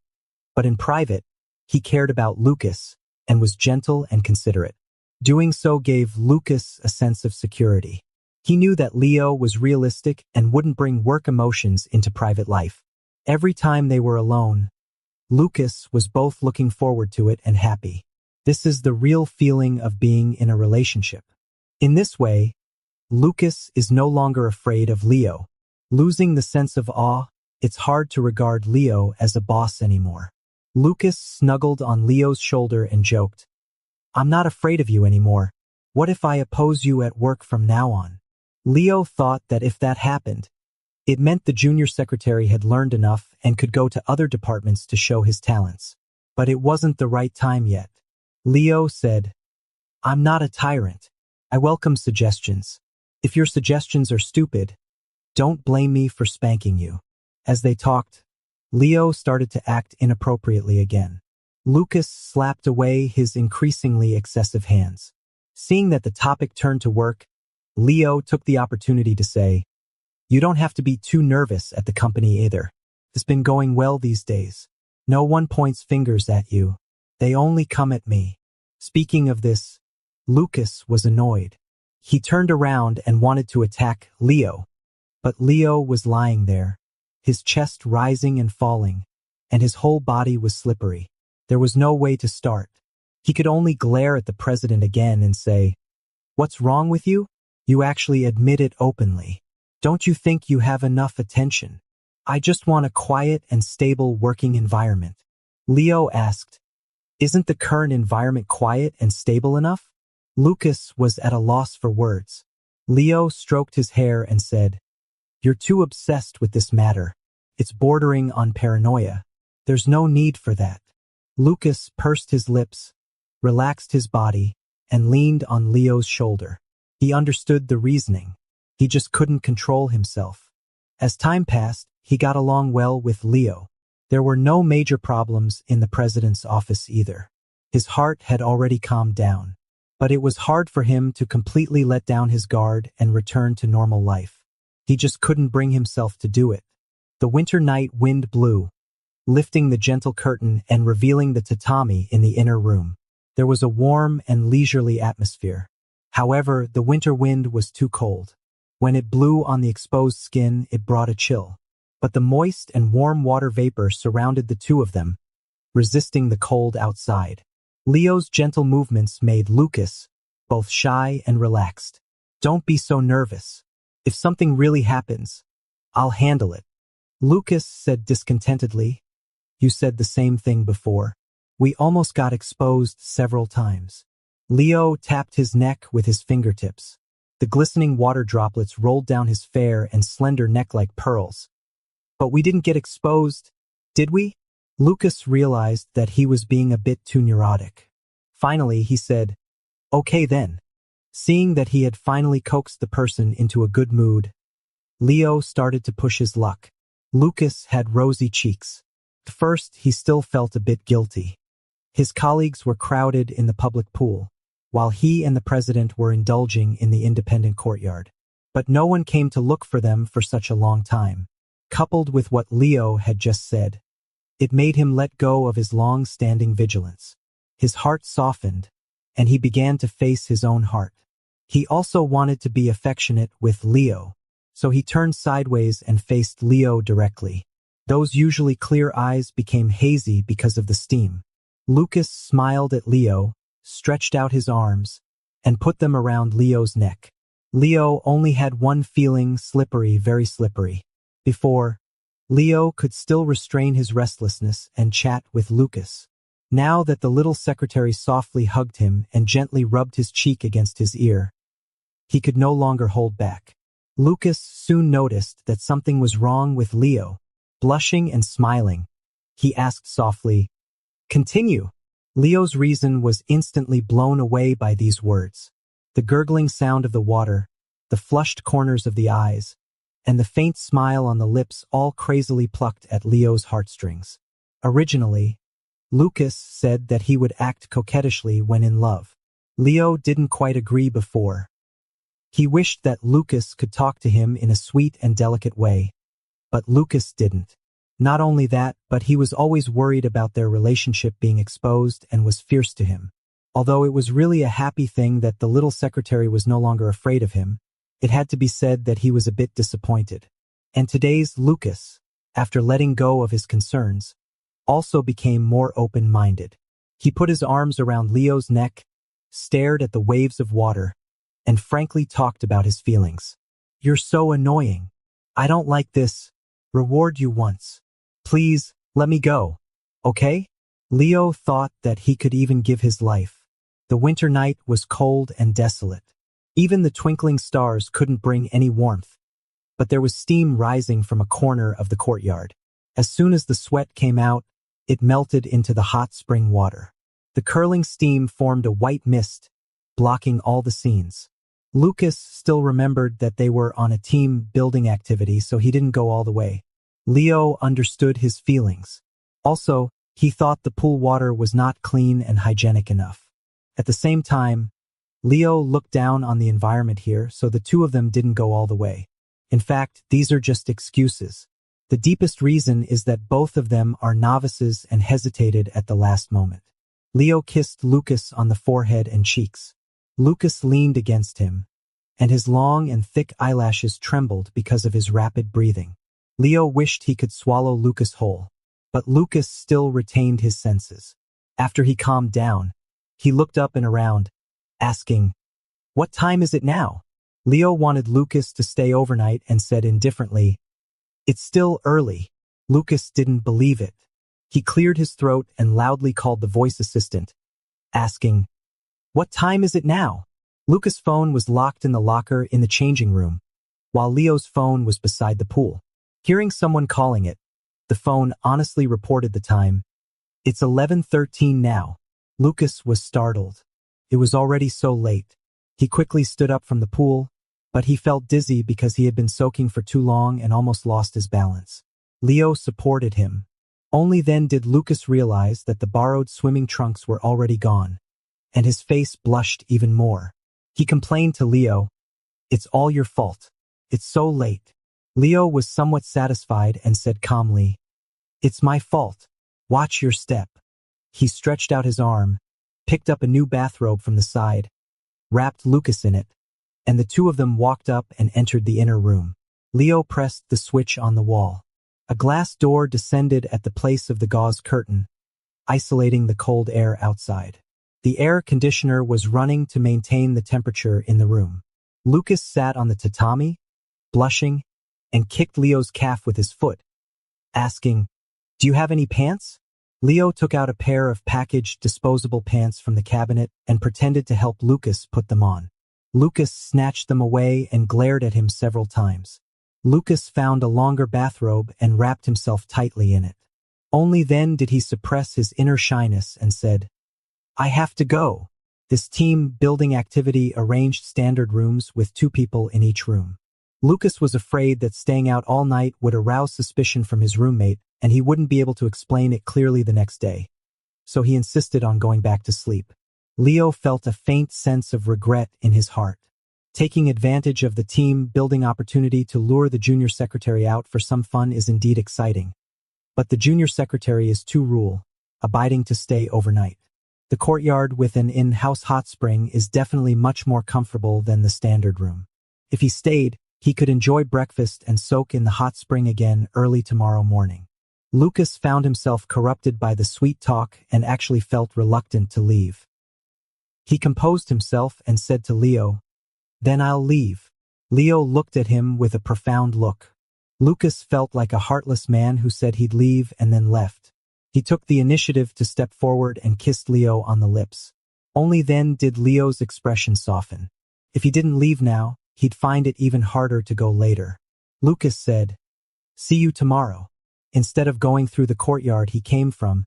but in private, he cared about Lucas and was gentle and considerate. Doing so gave Lucas a sense of security. He knew that Leo was realistic and wouldn't bring work emotions into private life. Every time they were alone, Lucas was both looking forward to it and happy. This is the real feeling of being in a relationship. In this way, Lucas is no longer afraid of Leo. Losing the sense of awe, it's hard to regard Leo as a boss anymore. Lucas snuggled on Leo's shoulder and joked, "I'm not afraid of you anymore. What if I oppose you at work from now on?" Leo thought that if that happened, it meant the junior secretary had learned enough and could go to other departments to show his talents. But it wasn't the right time yet. Leo said, "I'm not a tyrant. I welcome suggestions. If your suggestions are stupid, don't blame me for spanking you." As they talked, Leo started to act inappropriately again. Lucas slapped away his increasingly excessive hands. Seeing that the topic turned to work, Leo took the opportunity to say, "You don't have to be too nervous at the company either. It's been going well these days. No one points fingers at you. They only come at me." Speaking of this, Lucas was annoyed. He turned around and wanted to attack Leo, but Leo was lying there, his chest rising and falling, and his whole body was slippery. There was no way to start. He could only glare at the president again and say, "What's wrong with you? You actually admit it openly. Don't you think you have enough attention? I just want a quiet and stable working environment." Leo asked, "Isn't the current environment quiet and stable enough?" Lucas was at a loss for words. Leo stroked his hair and said, "You're too obsessed with this matter. It's bordering on paranoia. There's no need for that." Lucas pursed his lips, relaxed his body, and leaned on Leo's shoulder. He understood the reasoning. He just couldn't control himself. As time passed, he got along well with Leo. There were no major problems in the president's office either. His heart had already calmed down. But it was hard for him to completely let down his guard and return to normal life. He just couldn't bring himself to do it. The winter night wind blew, lifting the gentle curtain and revealing the tatami in the inner room. There was a warm and leisurely atmosphere. However, the winter wind was too cold. When it blew on the exposed skin, it brought a chill. But the moist and warm water vapor surrounded the two of them, resisting the cold outside. Leo's gentle movements made Lucas both shy and relaxed. "Don't be so nervous. If something really happens, I'll handle it." Lucas said discontentedly, "You said the same thing before. We almost got exposed several times." Leo tapped his neck with his fingertips. The glistening water droplets rolled down his fair and slender neck like pearls. "But we didn't get exposed, did we?" Lucas realized that he was being a bit too neurotic. Finally, he said, "Okay then." Seeing that he had finally coaxed the person into a good mood, Leo started to push his luck. Lucas had rosy cheeks. At first, he still felt a bit guilty. His colleagues were crowded in the public pool, while he and the president were indulging in the independent courtyard. But no one came to look for them for such a long time. Coupled with what Leo had just said, it made him let go of his long-standing vigilance. His heart softened, and he began to face his own heart. He also wanted to be affectionate with Leo, so he turned sideways and faced Leo directly. Those usually clear eyes became hazy because of the steam. Lucas smiled at Leo, stretched out his arms, and put them around Leo's neck. Leo only had one feeling, slippery, very slippery. Before, Leo could still restrain his restlessness and chat with Lucas. Now that the little secretary softly hugged him and gently rubbed his cheek against his ear, he could no longer hold back. Lucas soon noticed that something was wrong with Leo. Blushing and smiling, he asked softly, "Continue." Leo's reason was instantly blown away by these words. The gurgling sound of the water, the flushed corners of the eyes, and the faint smile on the lips all crazily plucked at Leo's heartstrings. Originally, Lucas said that he would act coquettishly when in love. Leo didn't quite agree before. He wished that Lucas could talk to him in a sweet and delicate way, but Lucas didn't. Not only that, but he was always worried about their relationship being exposed and was fierce to him. Although it was really a happy thing that the little secretary was no longer afraid of him, it had to be said that he was a bit disappointed. And today's Lucas, after letting go of his concerns, also became more open-minded. He put his arms around Leo's neck, stared at the waves of water, and frankly talked about his feelings. "You're so annoying. I don't like this. Reward you once. Please, let me go. Okay?" Leo thought that he could even give his life. The winter night was cold and desolate. Even the twinkling stars couldn't bring any warmth. But there was steam rising from a corner of the courtyard. As soon as the sweat came out, it melted into the hot spring water. The curling steam formed a white mist, blocking all the scenes. Lucas still remembered that they were on a team building activity, so he didn't go all the way. Leo understood his feelings. Also, he thought the pool water was not clean and hygienic enough. At the same time, Leo looked down on the environment here, so the two of them didn't go all the way. In fact, these are just excuses. The deepest reason is that both of them are novices and hesitated at the last moment. Leo kissed Lucas on the forehead and cheeks. Lucas leaned against him, and his long and thick eyelashes trembled because of his rapid breathing. Leo wished he could swallow Lucas whole, but Lucas still retained his senses. After he calmed down, he looked up and around, asking, "What time is it now?" Leo wanted Lucas to stay overnight and said indifferently, "It's still early." Lucas didn't believe it. He cleared his throat and loudly called the voice assistant, asking, "What time is it now?" Lucas' phone was locked in the locker in the changing room, while Leo's phone was beside the pool. Hearing someone calling it, the phone honestly reported the time. "It's 11:13 now." Lucas was startled. It was already so late. He quickly stood up from the pool, but he felt dizzy because he had been soaking for too long and almost lost his balance. Leo supported him. Only then did Lucas realize that the borrowed swimming trunks were already gone, and his face blushed even more. He complained to Leo, "It's all your fault. It's so late." Leo was somewhat satisfied and said calmly, "It's my fault. Watch your step." He stretched out his arm, picked up a new bathrobe from the side, wrapped Lucas in it, and the two of them walked up and entered the inner room. Leo pressed the switch on the wall. A glass door descended at the place of the gauze curtain, isolating the cold air outside. The air conditioner was running to maintain the temperature in the room. Lucas sat on the tatami, blushing, and kicked Leo's calf with his foot, asking, "Do you have any pants?" Leo took out a pair of packaged disposable pants from the cabinet and pretended to help Lucas put them on. Lucas snatched them away and glared at him several times. Lucas found a longer bathrobe and wrapped himself tightly in it. Only then did he suppress his inner shyness and said, "I have to go." This team building activity arranged standard rooms with 2 people in each room. Lucas was afraid that staying out all night would arouse suspicion from his roommate, and he wouldn't be able to explain it clearly the next day. So he insisted on going back to sleep. Leo felt a faint sense of regret in his heart. Taking advantage of the team building opportunity to lure the junior secretary out for some fun is indeed exciting. But the junior secretary is too rule, abiding to stay overnight. The courtyard with an in-house hot spring is definitely much more comfortable than the standard room. If he stayed, he could enjoy breakfast and soak in the hot spring again early tomorrow morning. Lucas found himself corrupted by the sweet talk and actually felt reluctant to leave. He composed himself and said to Leo, "Then I'll leave." Leo looked at him with a profound look. Lucas felt like a heartless man who said he'd leave and then left. He took the initiative to step forward and kissed Leo on the lips. Only then did Leo's expression soften. If he didn't leave now, he'd find it even harder to go later. Lucas said, "See you tomorrow." Instead of going through the courtyard he came from,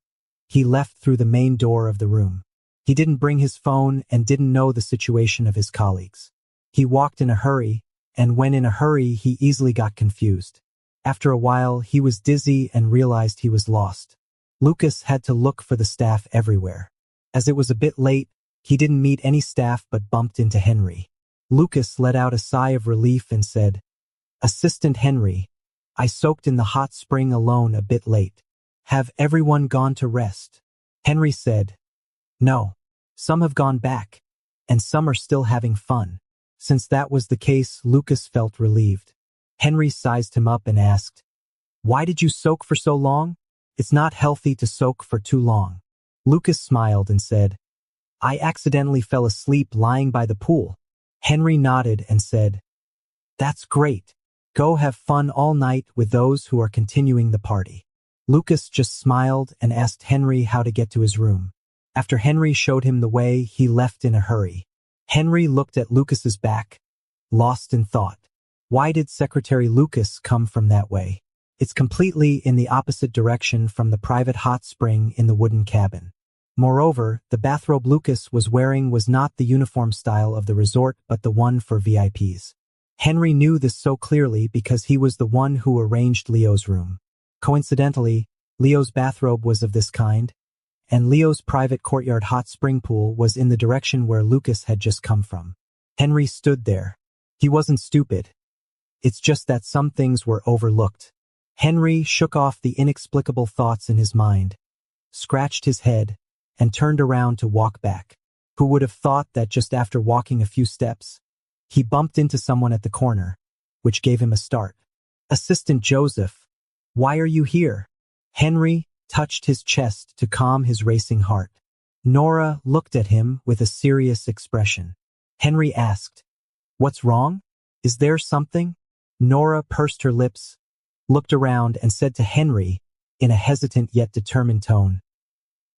he left through the main door of the room. He didn't bring his phone and didn't know the situation of his colleagues. He walked in a hurry, and when in a hurry he easily got confused. After a while he was dizzy and realized he was lost. Lucas had to look for the staff everywhere. As it was a bit late, he didn't meet any staff but bumped into Henry. Lucas let out a sigh of relief and said, "Assistant Henry, I soaked in the hot spring alone a bit late. Have everyone gone to rest?" Henry said, "No. Some have gone back, and some are still having fun." Since that was the case, Lucas felt relieved. Henry sized him up and asked, "Why did you soak for so long?" "It's not healthy to soak for too long." Lucas smiled and said, "I accidentally fell asleep lying by the pool." Henry nodded and said, "That's great. Go have fun all night with those who are continuing the party." Lucas just smiled and asked Henry how to get to his room. After Henry showed him the way, he left in a hurry. Henry looked at Lucas's back, lost in thought. Why did Secretary Lucas come from that way? It's completely in the opposite direction from the private hot spring in the wooden cabin. Moreover, the bathrobe Lucas was wearing was not the uniform style of the resort but the one for VIPs. Henry knew this so clearly because he was the one who arranged Leo's room. Coincidentally, Leo's bathrobe was of this kind, and Leo's private courtyard hot spring pool was in the direction where Lucas had just come from. Henry stood there. He wasn't stupid. It's just that some things were overlooked. Henry shook off the inexplicable thoughts in his mind, scratched his head, and turned around to walk back. Who would have thought that just after walking a few steps, he bumped into someone at the corner, which gave him a start. "Assistant Joseph, why are you here?" Henry, touched his chest to calm his racing heart. Nora looked at him with a serious expression. Henry asked, "What's wrong? Is there something?" Nora pursed her lips, looked around, and said to Henry, in a hesitant yet determined tone,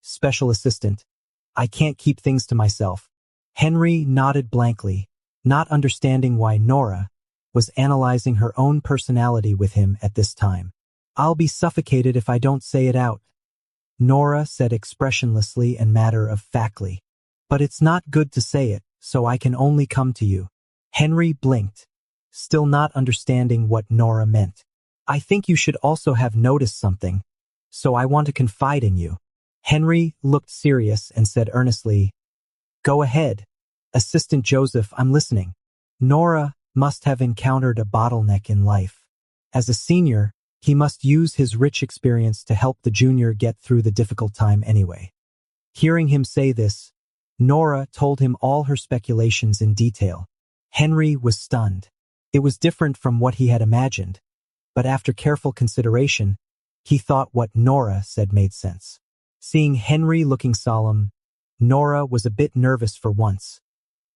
"Special assistant, I can't keep things to myself." Henry nodded blankly, not understanding why Nora was analyzing her own personality with him at this time. "I'll be suffocated if I don't say it out," Nora said expressionlessly and matter-of-factly. "But it's not good to say it, so I can only come to you." Henry blinked, still not understanding what Nora meant. "I think you should also have noticed something, so I want to confide in you." Henry looked serious and said earnestly, "Go ahead, Assistant Joseph, I'm listening." Nora must have encountered a bottleneck in life. As a senior, he must use his rich experience to help the junior get through the difficult time anyway. Hearing him say this, Nora told him all her speculations in detail. Henry was stunned. It was different from what he had imagined, but after careful consideration, he thought what Nora said made sense. Seeing Henry looking solemn, Nora was a bit nervous for once,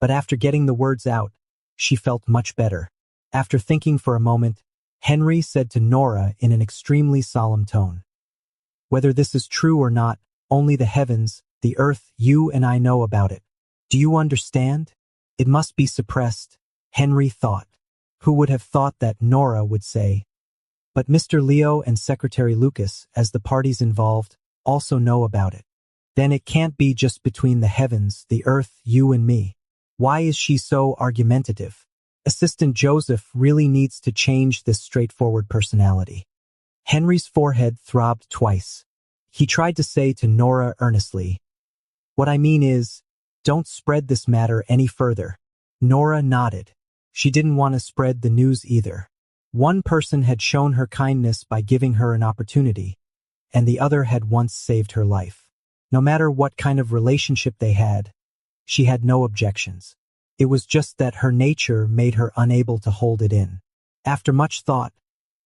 but after getting the words out, she felt much better. After thinking for a moment, Henry said to Nora in an extremely solemn tone, "Whether this is true or not, only the heavens, the earth, you and I know about it. Do you understand? It must be suppressed," Henry thought. Who would have thought that Nora would say, "But Mr. Leo and Secretary Lucas, as the parties involved, also know about it. Then it can't be just between the heavens, the earth, you and me." Why is she so argumentative? Assistant Joseph really needs to change this straightforward personality. Henry's forehead throbbed twice. He tried to say to Nora earnestly, "What I mean is, don't spread this matter any further." Nora nodded. She didn't want to spread the news either. One person had shown her kindness by giving her an opportunity, and the other had once saved her life. No matter what kind of relationship they had, she had no objections. It was just that her nature made her unable to hold it in. After much thought,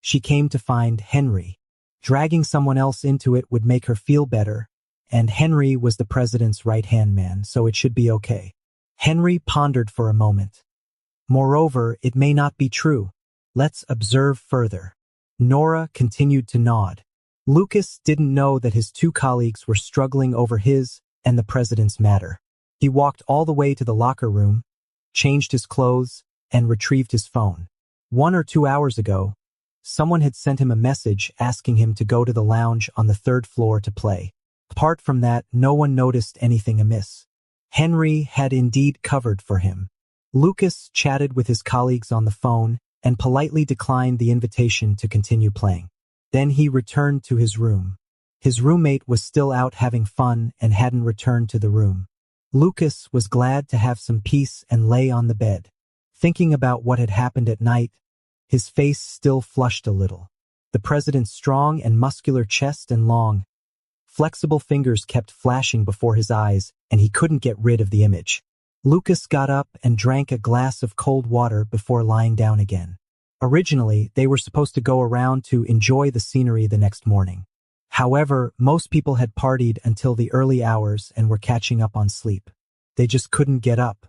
she came to find Henry. Dragging someone else into it would make her feel better, and Henry was the president's right-hand man, so it should be okay. Henry pondered for a moment. Moreover, it may not be true. Let's observe further. Nora continued to nod. Lucas didn't know that his two colleagues were struggling over his and the president's matter. He walked all the way to the locker room, changed his clothes, and retrieved his phone. 1 or 2 hours ago, someone had sent him a message asking him to go to the lounge on the 3rd floor to play. Apart from that, no one noticed anything amiss. Henry had indeed covered for him. Lucas chatted with his colleagues on the phone and politely declined the invitation to continue playing. Then he returned to his room. His roommate was still out having fun and hadn't returned to the room. Lucas was glad to have some peace and lay on the bed. Thinking about what had happened at night, his face still flushed a little. The president's strong and muscular chest and long, flexible fingers kept flashing before his eyes, and he couldn't get rid of the image. Lucas got up and drank a glass of cold water before lying down again. Originally, they were supposed to go around to enjoy the scenery the next morning. However, most people had partied until the early hours and were catching up on sleep. They just couldn't get up.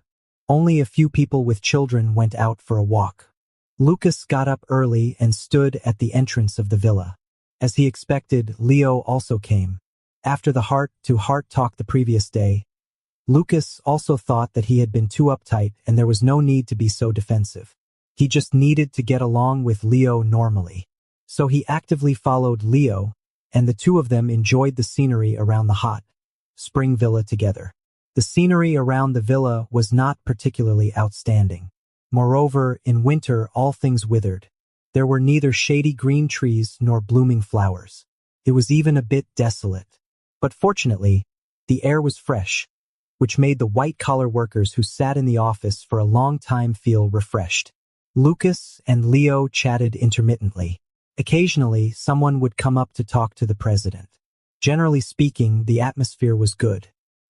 Only a few people with children went out for a walk. Lucas got up early and stood at the entrance of the villa. As he expected, Leo also came. After the heart-to-heart talk the previous day, Lucas also thought that he had been too uptight and there was no need to be so defensive. He just needed to get along with Leo normally. So he actively followed Leo, and the two of them enjoyed the scenery around the hot spring villa together. The scenery around the villa was not particularly outstanding. Moreover, in winter all things withered. There were neither shady green trees nor blooming flowers. It was even a bit desolate. But fortunately, the air was fresh, which made the white-collar workers who sat in the office for a long time feel refreshed. Lucas and Leo chatted intermittently. Occasionally, someone would come up to talk to the president. Generally speaking, the atmosphere was good.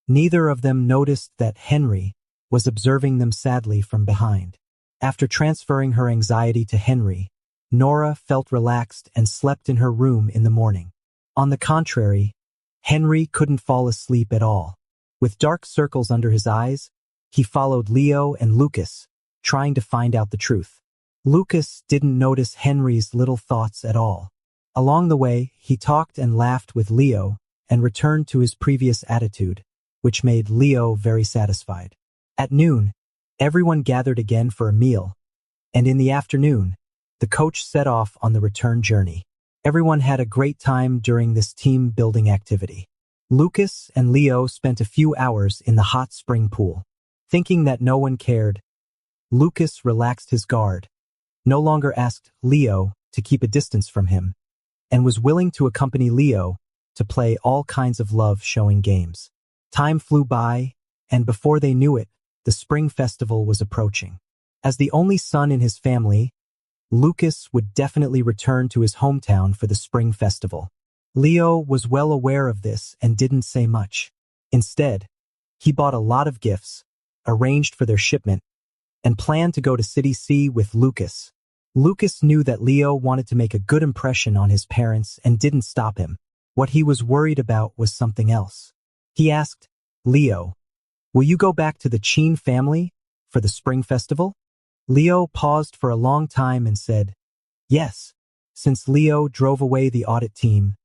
Neither of them noticed that Henry was observing them sadly from behind. After transferring her anxiety to Henry, Nora felt relaxed and slept in her room in the morning. On the contrary, Henry couldn't fall asleep at all. With dark circles under his eyes, he followed Leo and Lucas, trying to find out the truth. Lucas didn't notice Henry's little thoughts at all. Along the way, he talked and laughed with Leo and returned to his previous attitude, which made Leo very satisfied. At noon, everyone gathered again for a meal, and in the afternoon, the coach set off on the return journey. Everyone had a great time during this team-building activity. Lucas and Leo spent a few hours in the hot spring pool. Thinking that no one cared, Lucas relaxed his guard, no longer asked Leo to keep a distance from him, and was willing to accompany Leo to play all kinds of love-showing games. Time flew by, and before they knew it, the spring festival was approaching. As the only son in his family, Lucas would definitely return to his hometown for the spring festival. Leo was well aware of this and didn't say much. Instead, he bought a lot of gifts, arranged for their shipment, and planned to go to City C with Lucas. Lucas knew that Leo wanted to make a good impression on his parents and didn't stop him. What he was worried about was something else. He asked, "Leo, will you go back to the Chin family for the spring festival?" Leo paused for a long time and said, "Yes." Since Leo drove away the audit team,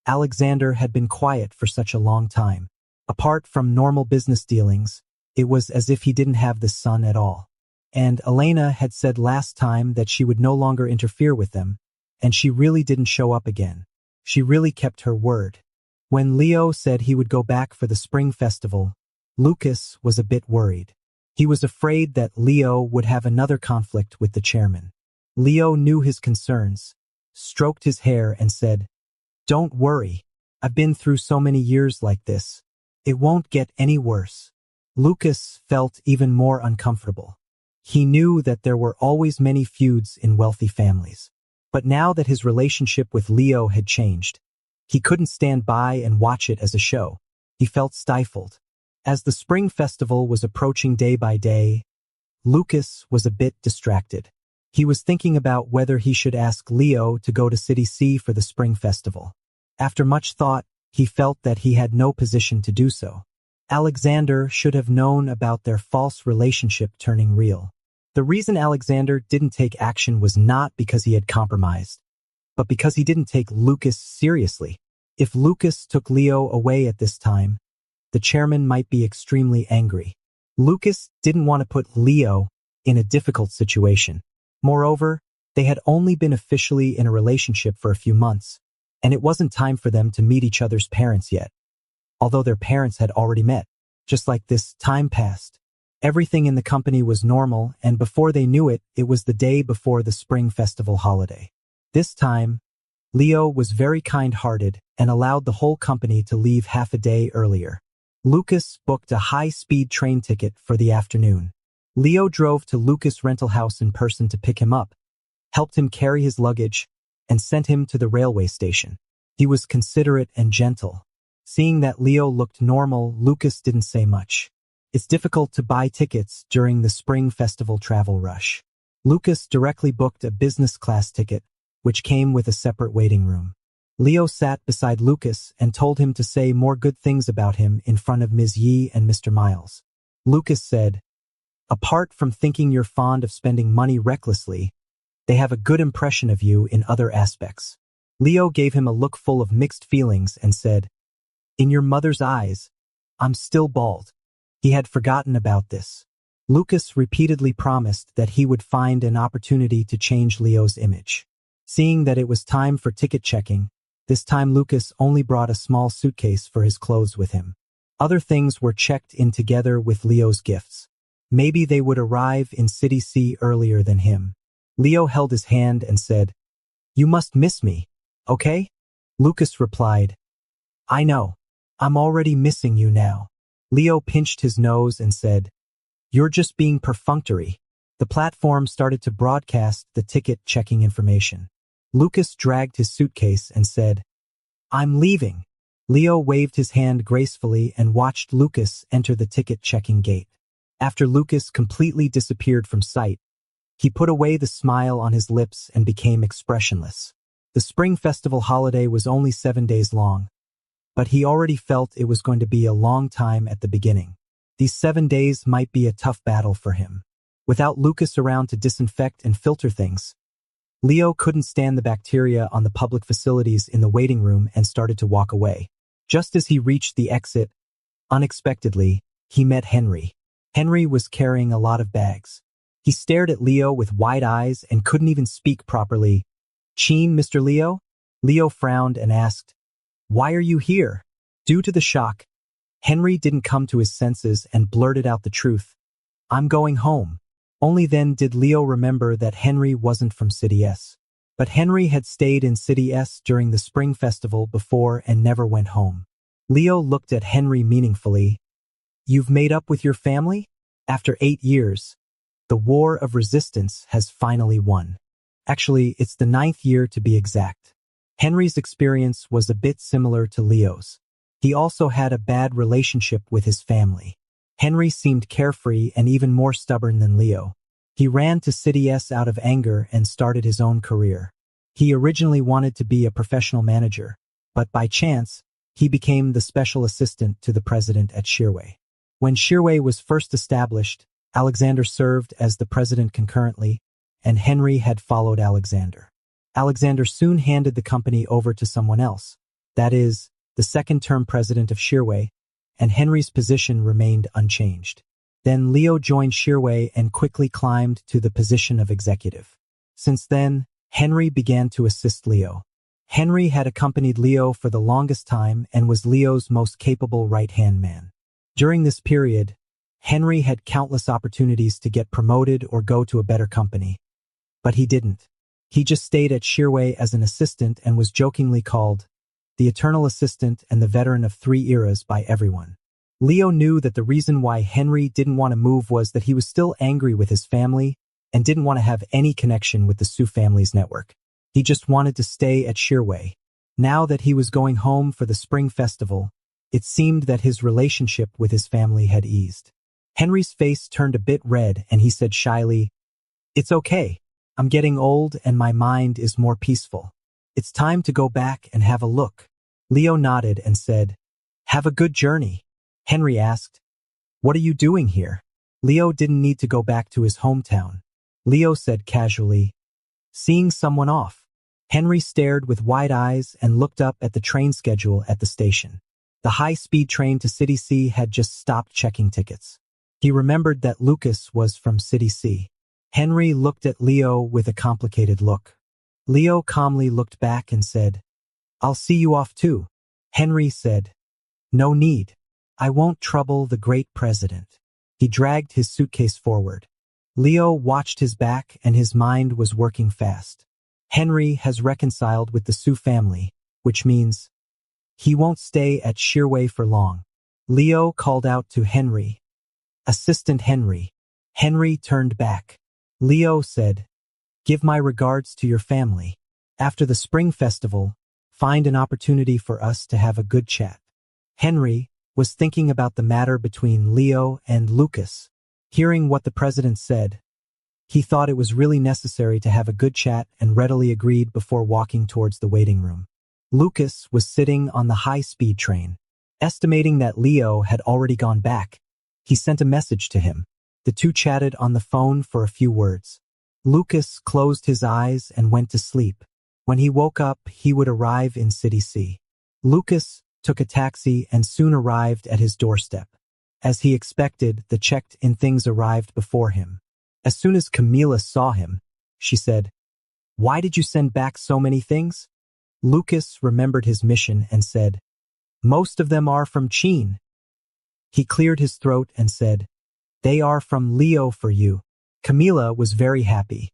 Alexander had been quiet for such a long time. Apart from normal business dealings, it was as if he didn't have the son at all. And Elena had said last time that she would no longer interfere with them, and she really didn't show up again. She really kept her word. When Leo said he would go back for the spring festival, Lucas was a bit worried. He was afraid that Leo would have another conflict with the chairman. Leo knew his concerns, stroked his hair and said, "Don't worry. I've been through so many years like this. It won't get any worse." Lucas felt even more uncomfortable. He knew that there were always many feuds in wealthy families. But now that his relationship with Leo had changed, he couldn't stand by and watch it as a show. He felt stifled. As the spring festival was approaching day by day, Lucas was a bit distracted. He was thinking about whether he should ask Leo to go to City C for the spring festival. After much thought, he felt that he had no position to do so. Alexander should have known about their false relationship turning real. The reason Alexander didn't take action was not because he had compromised, but because he didn't take Lucas seriously. If Lucas took Leo away at this time, the chairman might be extremely angry. Lucas didn't want to put Leo in a difficult situation. Moreover, they had only been officially in a relationship for a few months, and it wasn't time for them to meet each other's parents yet. Although their parents had already met. Just like this, time passed. Everything in the company was normal, and before they knew it, it was the day before the spring festival holiday. This time, Leo was very kind-hearted and allowed the whole company to leave half a day earlier. Lucas booked a high-speed train ticket for the afternoon. Leo drove to Lucas' rental house in person to pick him up, helped him carry his luggage, and sent him to the railway station. He was considerate and gentle. Seeing that Leo looked normal, Lucas didn't say much. It's difficult to buy tickets during the spring festival travel rush. Lucas directly booked a business class ticket, which came with a separate waiting room. Leo sat beside Lucas and told him to say more good things about him in front of Ms. Yi and Mr. Miles. Lucas said, "Apart from thinking you're fond of spending money recklessly, they have a good impression of you in other aspects." Leo gave him a look full of mixed feelings and said, "In your mother's eyes, I'm still bald." He had forgotten about this. Lucas repeatedly promised that he would find an opportunity to change Leo's image. Seeing that it was time for ticket checking, this time Lucas only brought a small suitcase for his clothes with him. Other things were checked in together with Leo's gifts. Maybe they would arrive in City C earlier than him. Leo held his hand and said, "You must miss me, okay?" Lucas replied, "I know. I'm already missing you now." Leo pinched his nose and said, "You're just being perfunctory." The platform started to broadcast the ticket checking information. Lucas dragged his suitcase and said, "I'm leaving." Leo waved his hand gracefully and watched Lucas enter the ticket checking gate. After Lucas completely disappeared from sight, he put away the smile on his lips and became expressionless. The spring festival holiday was only 7 days long, but he already felt it was going to be a long time at the beginning. These 7 days might be a tough battle for him. Without Lucas around to disinfect and filter things, Leo couldn't stand the bacteria on the public facilities in the waiting room and started to walk away. Just as he reached the exit, unexpectedly, he met Henry. Henry was carrying a lot of bags. He stared at Leo with wide eyes and couldn't even speak properly. "Cheen, Mr. Leo?" Leo frowned and asked, "Why are you here?" Due to the shock, Henry didn't come to his senses and blurted out the truth. "I'm going home." Only then did Leo remember that Henry wasn't from City S. But Henry had stayed in City S during the spring festival before and never went home. Leo looked at Henry meaningfully. "You've made up with your family? After 8 years, the war of resistance has finally won." Actually, it's the 9th year to be exact. Henry's experience was a bit similar to Leo's. He also had a bad relationship with his family. Henry seemed carefree and even more stubborn than Leo. He ran to City S out of anger and started his own career. He originally wanted to be a professional manager, but by chance, he became the special assistant to the president at Shearway. When Shearway was first established, Alexander served as the president concurrently, and Henry had followed Alexander. Alexander soon handed the company over to someone else, that is, the second-term president of Shearway, and Henry's position remained unchanged. Then Leo joined Shearway and quickly climbed to the position of executive. Since then, Henry began to assist Leo. Henry had accompanied Leo for the longest time and was Leo's most capable right-hand man. During this period, Henry had countless opportunities to get promoted or go to a better company. But he didn't. He just stayed at Shearway as an assistant and was jokingly called the eternal assistant and the veteran of 3 eras by everyone. Leo knew that the reason why Henry didn't want to move was that he was still angry with his family and didn't want to have any connection with the Sioux family's network. He just wanted to stay at Shearway. Now that he was going home for the spring festival, it seemed that his relationship with his family had eased. Henry's face turned a bit red and he said shyly, "It's okay. I'm getting old and my mind is more peaceful. It's time to go back and have a look." Leo nodded and said, "Have a good journey." Henry asked, "What are you doing here?" Leo didn't need to go back to his hometown. Leo said casually, "Seeing someone off." Henry stared with wide eyes and looked up at the train schedule at the station. The high-speed train to City C had just stopped checking tickets. He remembered that Lucas was from City C. Henry looked at Leo with a complicated look. Leo calmly looked back and said, "I'll see you off too." Henry said, "No need. I won't trouble the great president." He dragged his suitcase forward. Leo watched his back and his mind was working fast. Henry has reconciled with the Sioux family, which means he won't stay at Shearway for long. Leo called out to Henry, "Assistant Henry." Henry turned back. Leo said, "Give my regards to your family. After the spring festival, find an opportunity for us to have a good chat." Henry was thinking about the matter between Leo and Lucas. Hearing what the president said, he thought it was really necessary to have a good chat and readily agreed before walking towards the waiting room. Lucas was sitting on the high-speed train. Estimating that Leo had already gone back, he sent a message to him. The two chatted on the phone for a few words. Lucas closed his eyes and went to sleep. When he woke up, he would arrive in City C. Lucas took a taxi and soon arrived at his doorstep. As he expected, the checked-in things arrived before him. As soon as Camila saw him, she said, "Why did you send back so many things?" Lucas remembered his mission and said, "Most of them are from Cheen." He cleared his throat and said, "They are from Leo for you." Camila was very happy.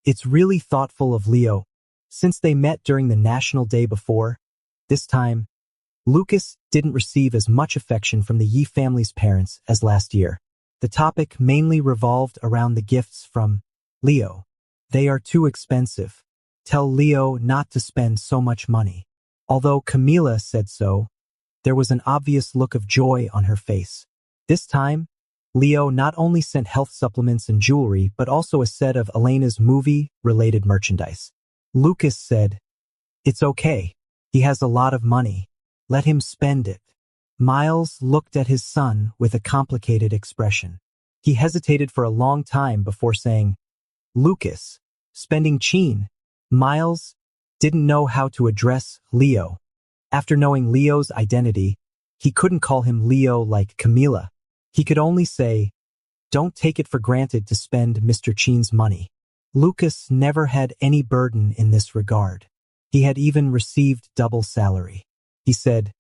It's really thoughtful of Leo, since they met during the National Day before. This time, Lucas didn't receive as much affection from the Yi family's parents as last year. The topic mainly revolved around the gifts from Leo. "They are too expensive. Tell Leo not to spend so much money." Although Camila said so, there was an obvious look of joy on her face. This time, Leo not only sent health supplements and jewelry, but also a set of Elena's movie-related merchandise. Lucas said, It's okay. He has a lot of money. Let him spend it. Miles looked at his son with a complicated expression. He hesitated for a long time before saying, Lucas, spending Chin. Miles didn't know how to address Leo. After knowing Leo's identity, he couldn't call him Leo like Camila. He could only say, don't take it for granted to spend Mr. Chin's money. Lucas never had any burden in this regard. He had even received double salary. He said,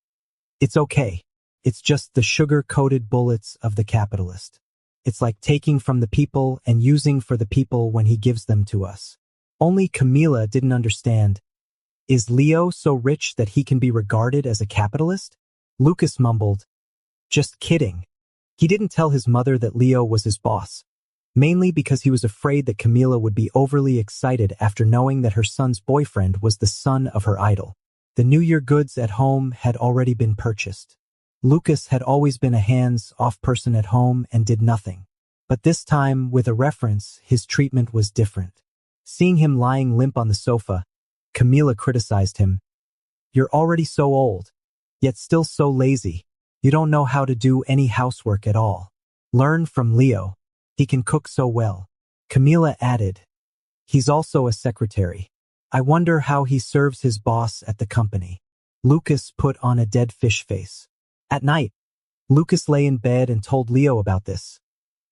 it's okay. It's just the sugar-coated bullets of the capitalist. It's like taking from the people and using for the people when he gives them to us. Only Camila didn't understand. Is Leo so rich that he can be regarded as a capitalist? Lucas mumbled, just kidding. He didn't tell his mother that Leo was his boss, mainly because he was afraid that Camila would be overly excited after knowing that her son's boyfriend was the son of her idol. The New Year goods at home had already been purchased. Lucas had always been a hands-off person at home and did nothing. But this time, with a reference, his treatment was different. Seeing him lying limp on the sofa, Camila criticized him. You're already so old, yet still so lazy. You don't know how to do any housework at all. Learn from Leo. He can cook so well. Camila added, he's also a secretary. I wonder how he serves his boss at the company. Lucas put on a dead fish face. At night, Lucas lay in bed and told Leo about this.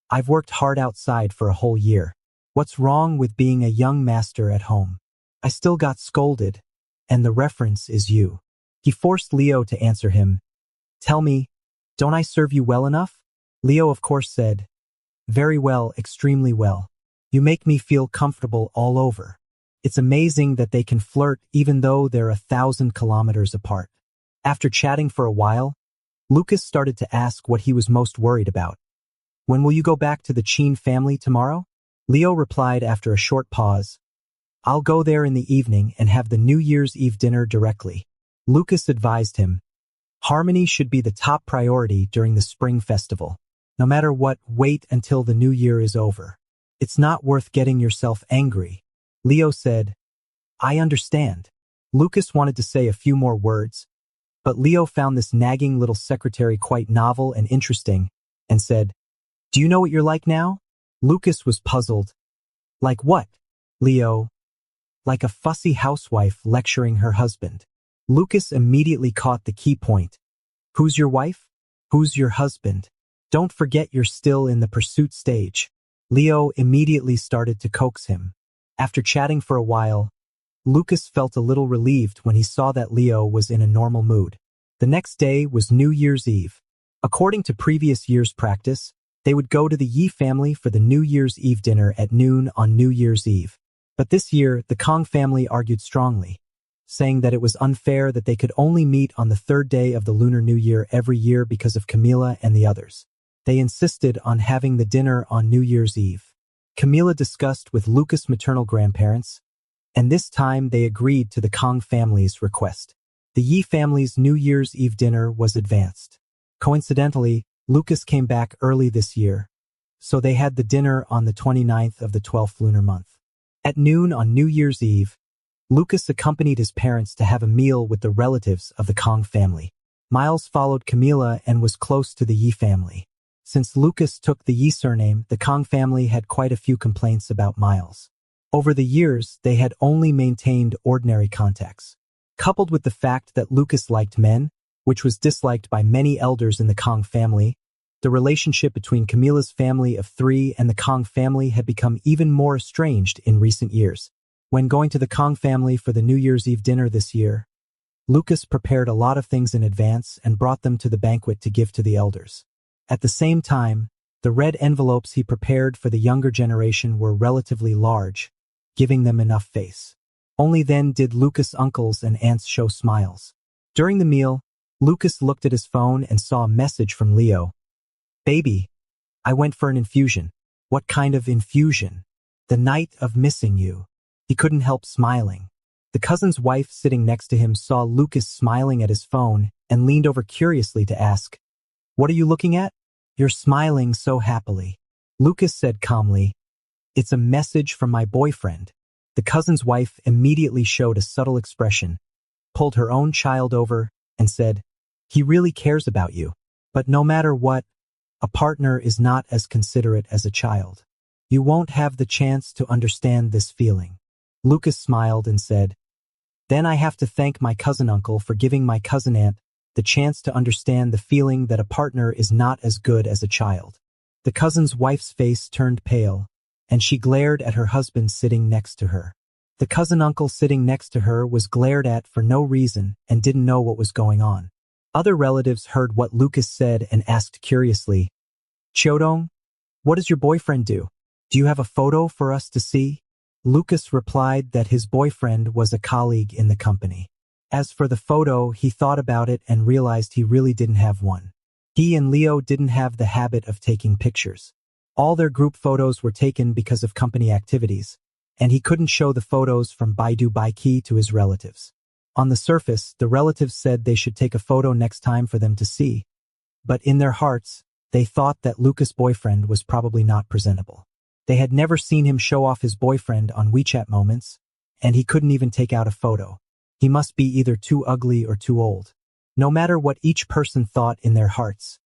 I've worked hard outside for a whole year. What's wrong with being a young master at home? I still got scolded, and the reference is you. He forced Leo to answer him. Tell me, don't I serve you well enough? Leo of course said, very well, extremely well. You make me feel comfortable all over. It's amazing that they can flirt even though they're 1,000 kilometers apart. After chatting for a while, Lucas started to ask what he was most worried about. When will you go back to the Chin family tomorrow? Leo replied after a short pause. I'll go there in the evening and have the New Year's Eve dinner directly. Lucas advised him. Harmony should be the top priority during the spring festival. No matter what, wait until the new year is over. It's not worth getting yourself angry. Leo said, I understand. Lucas wanted to say a few more words, but Leo found this nagging little secretary quite novel and interesting, and said, do you know what you're like now? Lucas was puzzled. Like what? Leo. Like a fussy housewife lecturing her husband. Lucas immediately caught the key point. Who's your wife? Who's your husband? Don't forget you're still in the pursuit stage. Leo immediately started to coax him. After chatting for a while, Lucas felt a little relieved when he saw that Leo was in a normal mood. The next day was New Year's Eve. According to previous year's practice, they would go to the Yi family for the New Year's Eve dinner at noon on New Year's Eve. But this year, the Kong family argued strongly, saying that it was unfair that they could only meet on the third day of the Lunar New Year every year because of Camila and the others. They insisted on having the dinner on New Year's Eve. Camila discussed with Lucas' maternal grandparents, and this time they agreed to the Kong family's request. The Yi family's New Year's Eve dinner was advanced. Coincidentally, Lucas came back early this year, so they had the dinner on the 29th of the 12th lunar month. At noon on New Year's Eve, Lucas accompanied his parents to have a meal with the relatives of the Kong family. Miles followed Camila and was close to the Yi family. Since Lucas took the Yi surname, the Kong family had quite a few complaints about Miles. Over the years, they had only maintained ordinary contacts. Coupled with the fact that Lucas liked men, which was disliked by many elders in the Kong family, the relationship between Camila's family of 3 and the Kong family had become even more estranged in recent years. When going to the Kong family for the New Year's Eve dinner this year, Lucas prepared a lot of things in advance and brought them to the banquet to give to the elders. At the same time, the red envelopes he prepared for the younger generation were relatively large, giving them enough face. Only then did Lucas' uncles and aunts show smiles. During the meal, Lucas looked at his phone and saw a message from Leo. Baby, I went for an infusion. What kind of infusion? The night of missing you. He couldn't help smiling. The cousin's wife sitting next to him saw Lucas smiling at his phone and leaned over curiously to ask, What are you looking at? You're smiling so happily. Lucas said calmly, It's a message from my boyfriend. The cousin's wife immediately showed a subtle expression, pulled her own child over, and said, "He really cares about you. But no matter what, a partner is not as considerate as a child. You won't have the chance to understand this feeling." Lucas smiled and said, "Then I have to thank my cousin uncle for giving my cousin aunt the chance to understand the feeling that a partner is not as good as a child." The cousin's wife's face turned pale, and she glared at her husband sitting next to her. The cousin uncle sitting next to her was glared at for no reason and didn't know what was going on. Other relatives heard what Lucas said and asked curiously, "Chodong, what does your boyfriend do? Do you have a photo for us to see?" Lucas replied that his boyfriend was a colleague in the company. As for the photo, he thought about it and realized he really didn't have one. He and Leo didn't have the habit of taking pictures. All their group photos were taken because of company activities, and he couldn't show the photos from Baidu to his relatives. On the surface, the relatives said they should take a photo next time for them to see, but in their hearts, they thought that Lucas' boyfriend was probably not presentable. They had never seen him show off his boyfriend on WeChat moments, and he couldn't even take out a photo. He must be either too ugly or too old. No matter what each person thought in their hearts,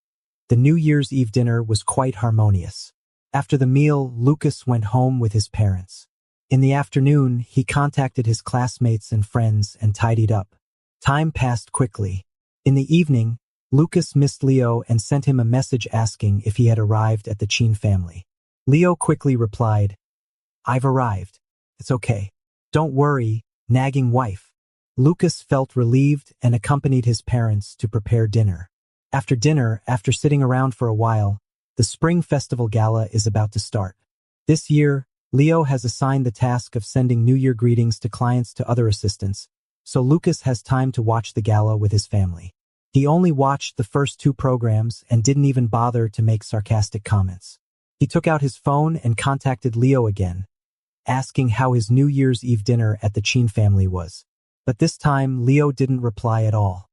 the New Year's Eve dinner was quite harmonious. After the meal, Lucas went home with his parents. In the afternoon, he contacted his classmates and friends and tidied up. Time passed quickly. In the evening, Lucas missed Leo and sent him a message asking if he had arrived at the Chin family. Leo quickly replied, "I've arrived. It's okay. Don't worry, nagging wife." Lucas felt relieved and accompanied his parents to prepare dinner. After dinner, after sitting around for a while, the Spring Festival Gala is about to start. This year, Leo has assigned the task of sending New Year greetings to clients to other assistants, so Lucas has time to watch the gala with his family. He only watched the first 2 programs and didn't even bother to make sarcastic comments. He took out his phone and contacted Leo again, asking how his New Year's Eve dinner at the Chin family was. But this time, Leo didn't reply at all.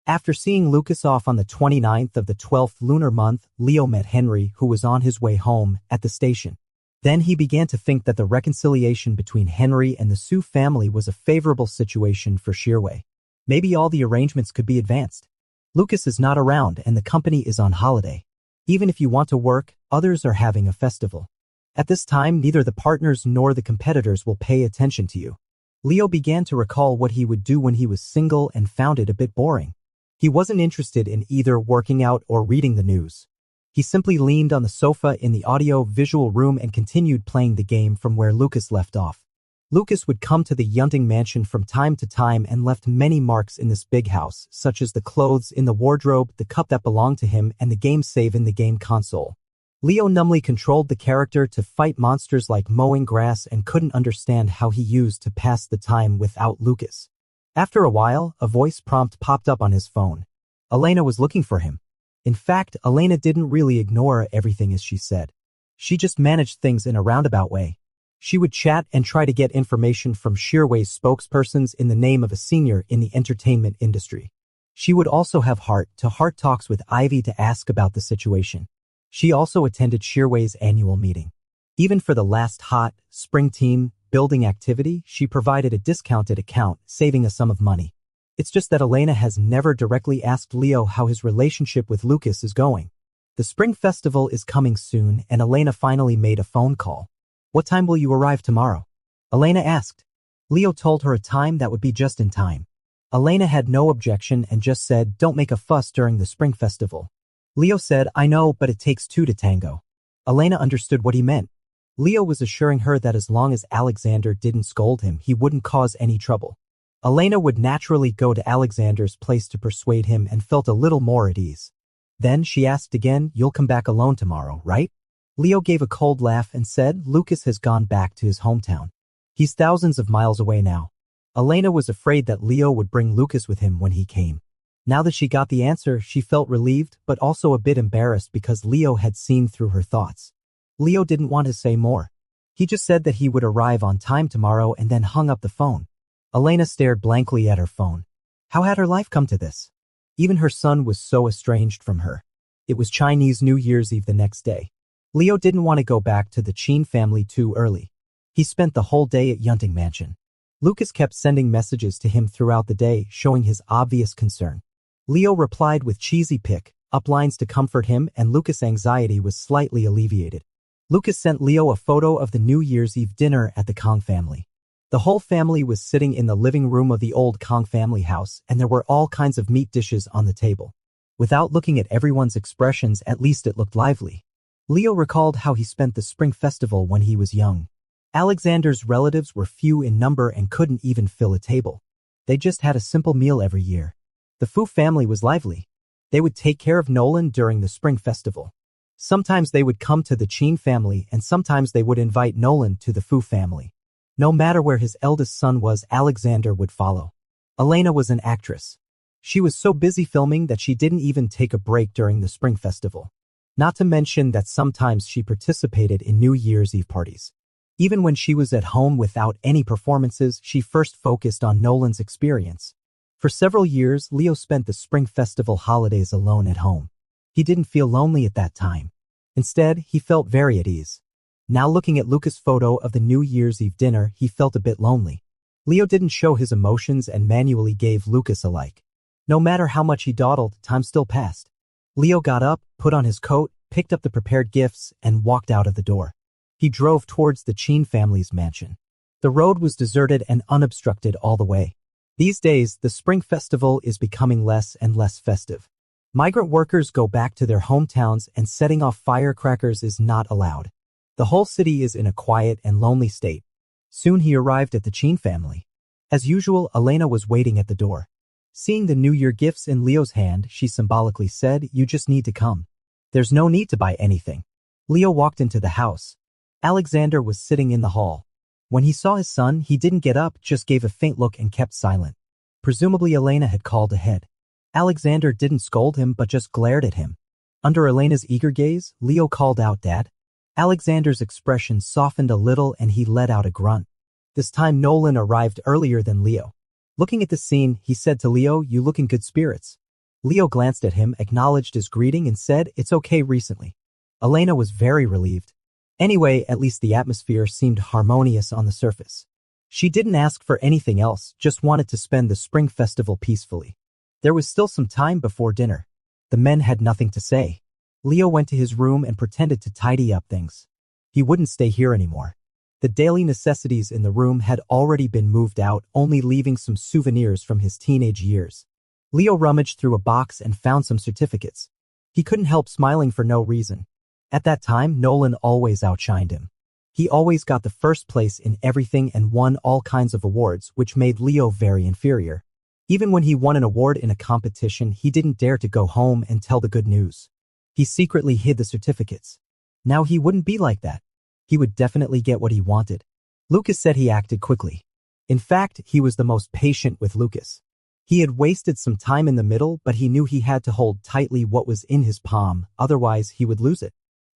After seeing Lucas off on the 29th of the 12th lunar month, Leo met Henry, who was on his way home, at the station. Then he began to think that the reconciliation between Henry and the Su family was a favorable situation for Shirwei. Maybe all the arrangements could be advanced. Lucas is not around and the company is on holiday. Even if you want to work, others are having a festival. At this time, neither the partners nor the competitors will pay attention to you. Leo began to recall what he would do when he was single and found it a bit boring. He wasn't interested in either working out or reading the news. He simply leaned on the sofa in the audio-visual room and continued playing the game from where Lucas left off. Lucas would come to the Yunting mansion from time to time and left many marks in this big house, such as the clothes in the wardrobe, the cup that belonged to him, and the game save in the game console. Leo numbly controlled the character to fight monsters like mowing grass and couldn't understand how he used to pass the time without Lucas. After a while, a voice prompt popped up on his phone. Elena was looking for him. In fact, Elena didn't really ignore everything as she said. She just managed things in a roundabout way. She would chat and try to get information from Shirwei's spokespersons in the name of a senior in the entertainment industry. She would also have heart-to-heart talks with Ivy to ask about the situation. She also attended Shirwei's annual meeting. Even for the last hot spring team building activity, she provided a discounted account, saving a sum of money. It's just that Elena has never directly asked Leo how his relationship with Lucas is going. The spring festival is coming soon, and Elena finally made a phone call. "What time will you arrive tomorrow?" Elena asked. Leo told her a time that would be just in time. Elena had no objection and just said, "Don't make a fuss during the spring festival." Leo said, "I know, but it takes 2 to tango." Elena understood what he meant. Leo was assuring her that as long as Alexander didn't scold him, he wouldn't cause any trouble. Elena would naturally go to Alexander's place to persuade him and felt a little more at ease. Then she asked again, "You'll come back alone tomorrow, right?" Leo gave a cold laugh and said, "Lucas has gone back to his hometown. He's thousands of miles away now." Elena was afraid that Leo would bring Lucas with him when he came. Now that she got the answer, she felt relieved, but also a bit embarrassed because Leo had seen through her thoughts. Leo didn't want to say more. He just said that he would arrive on time tomorrow and then hung up the phone. Elena stared blankly at her phone. How had her life come to this? Even her son was so estranged from her. It was Chinese New Year's Eve the next day. Leo didn't want to go back to the Chin family too early. He spent the whole day at Yunting Mansion. Lucas kept sending messages to him throughout the day, showing his obvious concern. Leo replied with cheesy pick-up lines to comfort him, and Lucas' anxiety was slightly alleviated. Lucas sent Leo a photo of the New Year's Eve dinner at the Kong family. The whole family was sitting in the living room of the old Kong family house, and there were all kinds of meat dishes on the table. Without looking at everyone's expressions, at least it looked lively. Leo recalled how he spent the Spring Festival when he was young. Alexander's relatives were few in number and couldn't even fill a table. They just had a simple meal every year. The Fu family was lively. They would take care of Nolan during the Spring Festival. Sometimes they would come to the Chin family, and sometimes they would invite Nolan to the Fu family. No matter where his eldest son was, Alexander would follow. Elena was an actress. She was so busy filming that she didn't even take a break during the Spring Festival. Not to mention that sometimes she participated in New Year's Eve parties. Even when she was at home without any performances, she first focused on Nolan's experience. For several years, Leo spent the Spring Festival holidays alone at home. He didn't feel lonely at that time. Instead, he felt very at ease. Now looking at Lucas' photo of the New Year's Eve dinner, he felt a bit lonely. Leo didn't show his emotions and manually gave Lucas a like. No matter how much he dawdled, time still passed. Leo got up, put on his coat, picked up the prepared gifts, and walked out of the door. He drove towards the Chin family's mansion. The road was deserted and unobstructed all the way. These days, the Spring Festival is becoming less and less festive. Migrant workers go back to their hometowns, and setting off firecrackers is not allowed. The whole city is in a quiet and lonely state. Soon he arrived at the Chin family. As usual, Elena was waiting at the door. Seeing the New Year gifts in Leo's hand, she symbolically said, "You just need to come. There's no need to buy anything." Leo walked into the house. Alexander was sitting in the hall. When he saw his son, he didn't get up, just gave a faint look and kept silent. Presumably Elena had called ahead. Alexander didn't scold him but just glared at him. Under Elena's eager gaze, Leo called out, "Dad." Alexander's expression softened a little and he let out a grunt. This time Nolan arrived earlier than Leo. Looking at the scene, he said to Leo, "You look in good spirits." Leo glanced at him, acknowledged his greeting, and said, "It's okay recently." Elena was very relieved. Anyway, at least the atmosphere seemed harmonious on the surface. She didn't ask for anything else, just wanted to spend the Spring Festival peacefully. There was still some time before dinner. The men had nothing to say. Leo went to his room and pretended to tidy up things. He wouldn't stay here anymore. The daily necessities in the room had already been moved out, only leaving some souvenirs from his teenage years. Leo rummaged through a box and found some certificates. He couldn't help smiling for no reason. At that time, Nolan always outshined him. He always got the first place in everything and won all kinds of awards, which made Leo very inferior. Even when he won an award in a competition, he didn't dare to go home and tell the good news. He secretly hid the certificates. Now he wouldn't be like that. He would definitely get what he wanted. Lucas said he acted quickly. In fact, he was the most patient with Lucas. He had wasted some time in the middle, but he knew he had to hold tightly what was in his palm, otherwise he would lose it.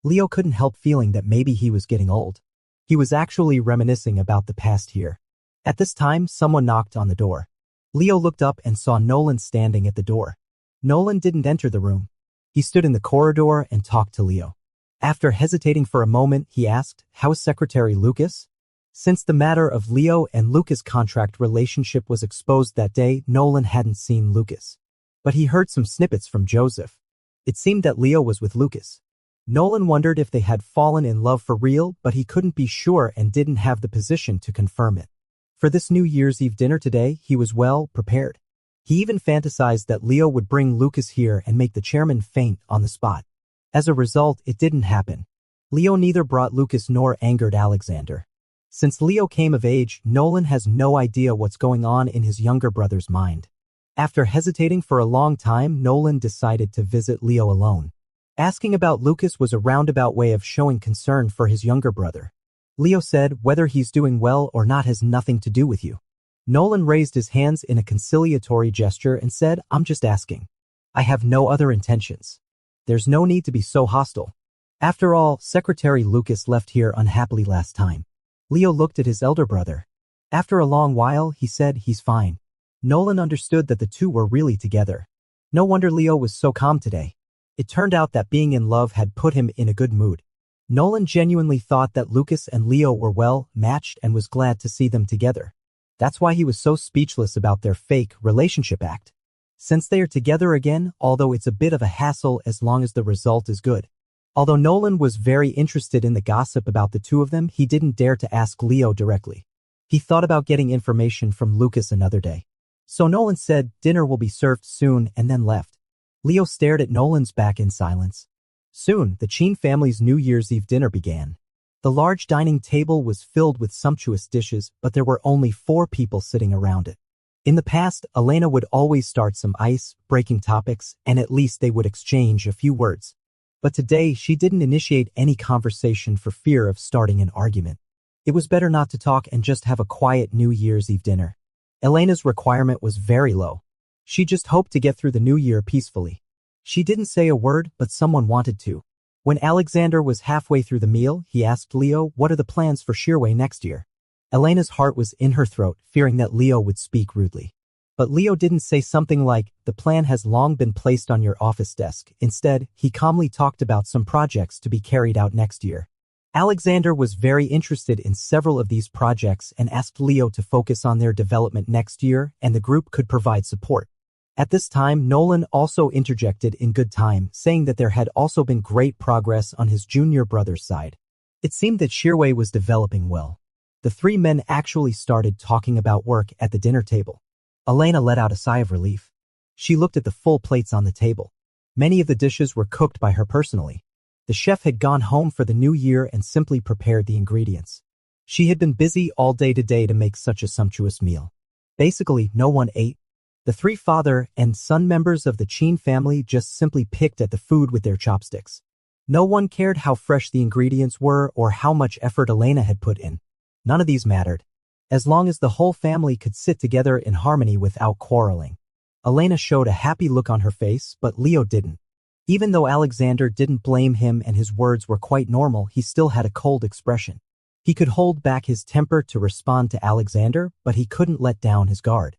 Leo couldn't help feeling that maybe he was getting old. He was actually reminiscing about the past year. At this time, someone knocked on the door. Leo looked up and saw Nolan standing at the door. Nolan didn't enter the room. He stood in the corridor and talked to Leo. After hesitating for a moment, he asked, "How is Secretary Lucas?" Since the matter of Leo and Lucas' contract relationship was exposed that day, Nolan hadn't seen Lucas. But he heard some snippets from Joseph. It seemed that Leo was with Lucas. Nolan wondered if they had fallen in love for real, but he couldn't be sure and didn't have the position to confirm it. For this New Year's Eve dinner today, he was well prepared. He even fantasized that Leo would bring Lucas here and make the chairman faint on the spot. As a result, it didn't happen. Leo neither brought Lucas nor angered Alexander. Since Leo came of age, Nolan has no idea what's going on in his younger brother's mind. After hesitating for a long time, Nolan decided to visit Leo alone. Asking about Lucas was a roundabout way of showing concern for his younger brother. Leo said, "Whether he's doing well or not has nothing to do with you." Nolan raised his hands in a conciliatory gesture and said, "I'm just asking. I have no other intentions. There's no need to be so hostile. After all, Secretary Lucas left here unhappily last time." Leo looked at his elder brother. After a long while, he said, "He's fine." Nolan understood that the two were really together. No wonder Leo was so calm today. It turned out that being in love had put him in a good mood. Nolan genuinely thought that Lucas and Leo were well matched and was glad to see them together. That's why he was so speechless about their fake relationship act. Since they are together again, although it's a bit of a hassle as long as the result is good. Although Nolan was very interested in the gossip about the two of them, he didn't dare to ask Leo directly. He thought about getting information from Lucas another day. So Nolan said dinner will be served soon and then left. Leo stared at Nolan's back in silence. Soon, the Chin family's New Year's Eve dinner began. The large dining table was filled with sumptuous dishes, but there were only 4 people sitting around it. In the past, Elena would always start some ice-breaking topics, and at least they would exchange a few words. But today, she didn't initiate any conversation for fear of starting an argument. It was better not to talk and just have a quiet New Year's Eve dinner. Elena's requirement was very low. She just hoped to get through the new year peacefully. She didn't say a word, but someone wanted to. When Alexander was halfway through the meal, he asked Leo, what are the plans for Shirway next year? Elena's heart was in her throat, fearing that Leo would speak rudely. But Leo didn't say something like, the plan has long been placed on your office desk. Instead, he calmly talked about some projects to be carried out next year. Alexander was very interested in several of these projects and asked Leo to focus on their development next year, and the group could provide support. At this time, Nolan also interjected in good time, saying that there had also been great progress on his junior brother's side. It seemed that Shirway was developing well. The 3 men actually started talking about work at the dinner table. Elena let out a sigh of relief. She looked at the full plates on the table. Many of the dishes were cooked by her personally. The chef had gone home for the new year and simply prepared the ingredients. She had been busy all day today to make such a sumptuous meal. Basically, no one ate. The 3 father and son members of the Chin family just simply picked at the food with their chopsticks. No one cared how fresh the ingredients were or how much effort Elena had put in. None of these mattered. As long as the whole family could sit together in harmony without quarreling. Elena showed a happy look on her face, but Leo didn't. Even though Alexander didn't blame him and his words were quite normal, he still had a cold expression. He could hold back his temper to respond to Alexander, but he couldn't let down his guard.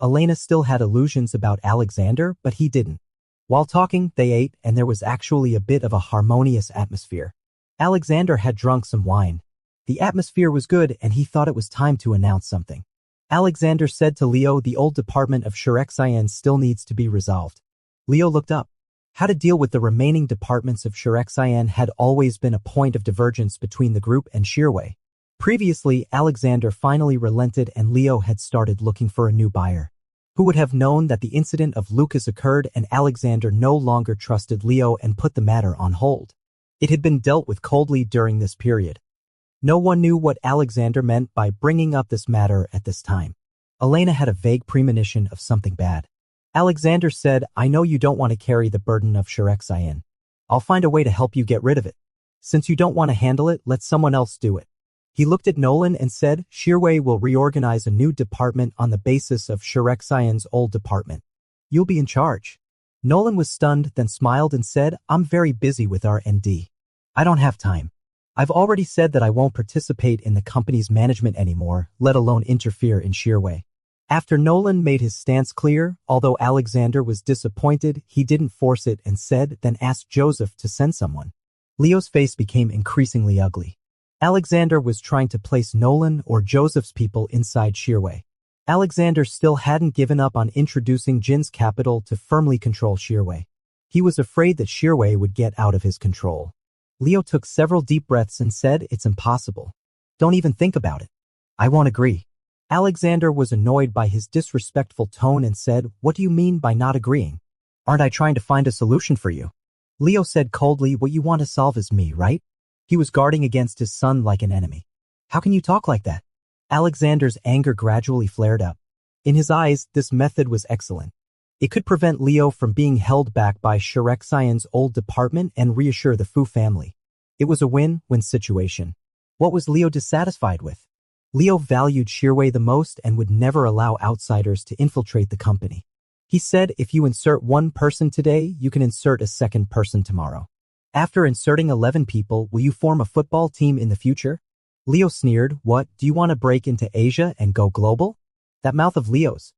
Elena still had illusions about Alexander, but he didn't. While talking, they ate, and there was actually a bit of a harmonious atmosphere. Alexander had drunk some wine. The atmosphere was good, and he thought it was time to announce something. Alexander said to Leo, the old department of blcommunity still needs to be resolved. Leo looked up. How to deal with the remaining departments of blcommunity had always been a point of divergence between the group and Shirway. Previously, Alexander finally relented and Leo had started looking for a new buyer. Who would have known that the incident of Lucas occurred and Alexander no longer trusted Leo and put the matter on hold? It had been dealt with coldly during this period. No one knew what Alexander meant by bringing up this matter at this time. Elena had a vague premonition of something bad. Alexander said, I know you don't want to carry the burden of blcommunity. I'll find a way to help you get rid of it. Since you don't want to handle it, let someone else do it. He looked at Nolan and said, Shirway will reorganize a new department on the basis of blcommunity's old department. You'll be in charge. Nolan was stunned, then smiled and said, I'm very busy with R&D. I don't have time. I've already said that I won't participate in the company's management anymore, let alone interfere in Shirway. After Nolan made his stance clear, although Alexander was disappointed, he didn't force it and said, then ask Joseph to send someone. Leo's face became increasingly ugly. Alexander was trying to place Nolan or Joseph's people inside Shirway. Alexander still hadn't given up on introducing Jin's capital to firmly control Shirway. He was afraid that Shirway would get out of his control. Leo took several deep breaths and said, it's impossible. Don't even think about it. I won't agree. Alexander was annoyed by his disrespectful tone and said, what do you mean by not agreeing? Aren't I trying to find a solution for you? Leo said coldly, what you want to solve is me, right? He was guarding against his son like an enemy. How can you talk like that? Alexander's anger gradually flared up. In his eyes, this method was excellent. It could prevent Leo from being held back by blcommunity's old department and reassure the Fu family. It was a win-win situation. What was Leo dissatisfied with? Leo valued Shirway the most and would never allow outsiders to infiltrate the company. He said, if you insert one person today, you can insert a second person tomorrow. After inserting 11 people, will you form a football team in the future? Leo sneered, what, do you want to break into Asia and go global? That mouth of Leo's.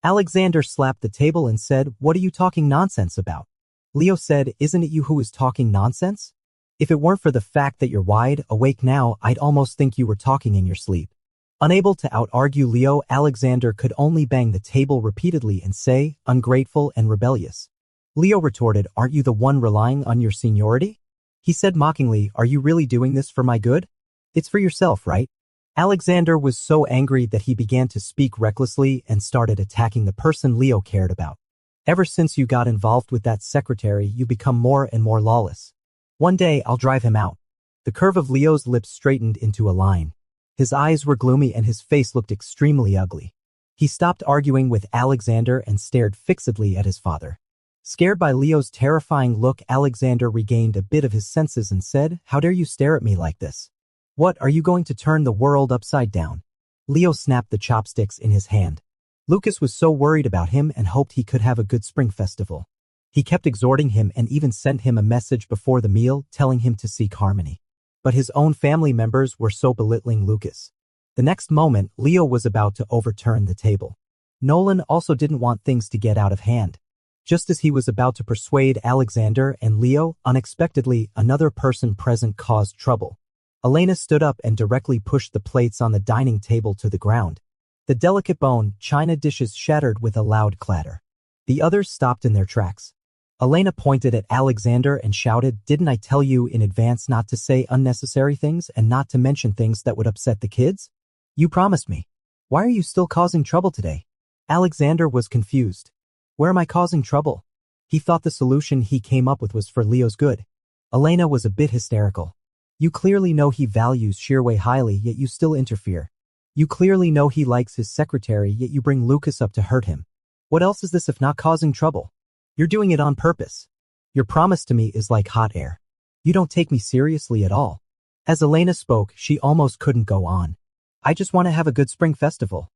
Alexander slapped the table and said, what are you talking nonsense about? Leo said, isn't it you who is talking nonsense? If it weren't for the fact that you're wide awake now, I'd almost think you were talking in your sleep. Unable to out-argue Leo, Alexander could only bang the table repeatedly and say, ungrateful and rebellious. Leo retorted, aren't you the one relying on your seniority? He said mockingly, are you really doing this for my good? It's for yourself, right? Alexander was so angry that he began to speak recklessly and started attacking the person Leo cared about. Ever since you got involved with that secretary, you become more and more lawless. One day I'll drive him out. The curve of Leo's lips straightened into a line. His eyes were gloomy and his face looked extremely ugly. He stopped arguing with Alexander and stared fixedly at his father. Scared by Leo's terrifying look, Alexander regained a bit of his senses and said, how dare you stare at me like this? What, are you going to turn the world upside down? Leo snapped the chopsticks in his hand. Lucas was so worried about him and hoped he could have a good spring festival. He kept exhorting him and even sent him a message before the meal telling him to seek harmony. But his own family members were so belittling Lucas. The next moment, Leo was about to overturn the table. Nolan also didn't want things to get out of hand. Just as he was about to persuade Alexander and Leo, unexpectedly, another person present caused trouble. Elena stood up and directly pushed the plates on the dining table to the ground. The delicate bone china dishes shattered with a loud clatter. The others stopped in their tracks. Elena pointed at Alexander and shouted, didn't I tell you in advance not to say unnecessary things and not to mention things that would upset the kids? You promised me. Why are you still causing trouble today? Alexander was confused. Where am I causing trouble? He thought the solution he came up with was for Leo's good. Elena was a bit hysterical. You clearly know he values Shirway highly, yet you still interfere. You clearly know he likes his secretary, yet you bring Lucas up to hurt him. What else is this if not causing trouble? You're doing it on purpose. Your promise to me is like hot air. You don't take me seriously at all. As Elena spoke, she almost couldn't go on. I just want to have a good spring festival.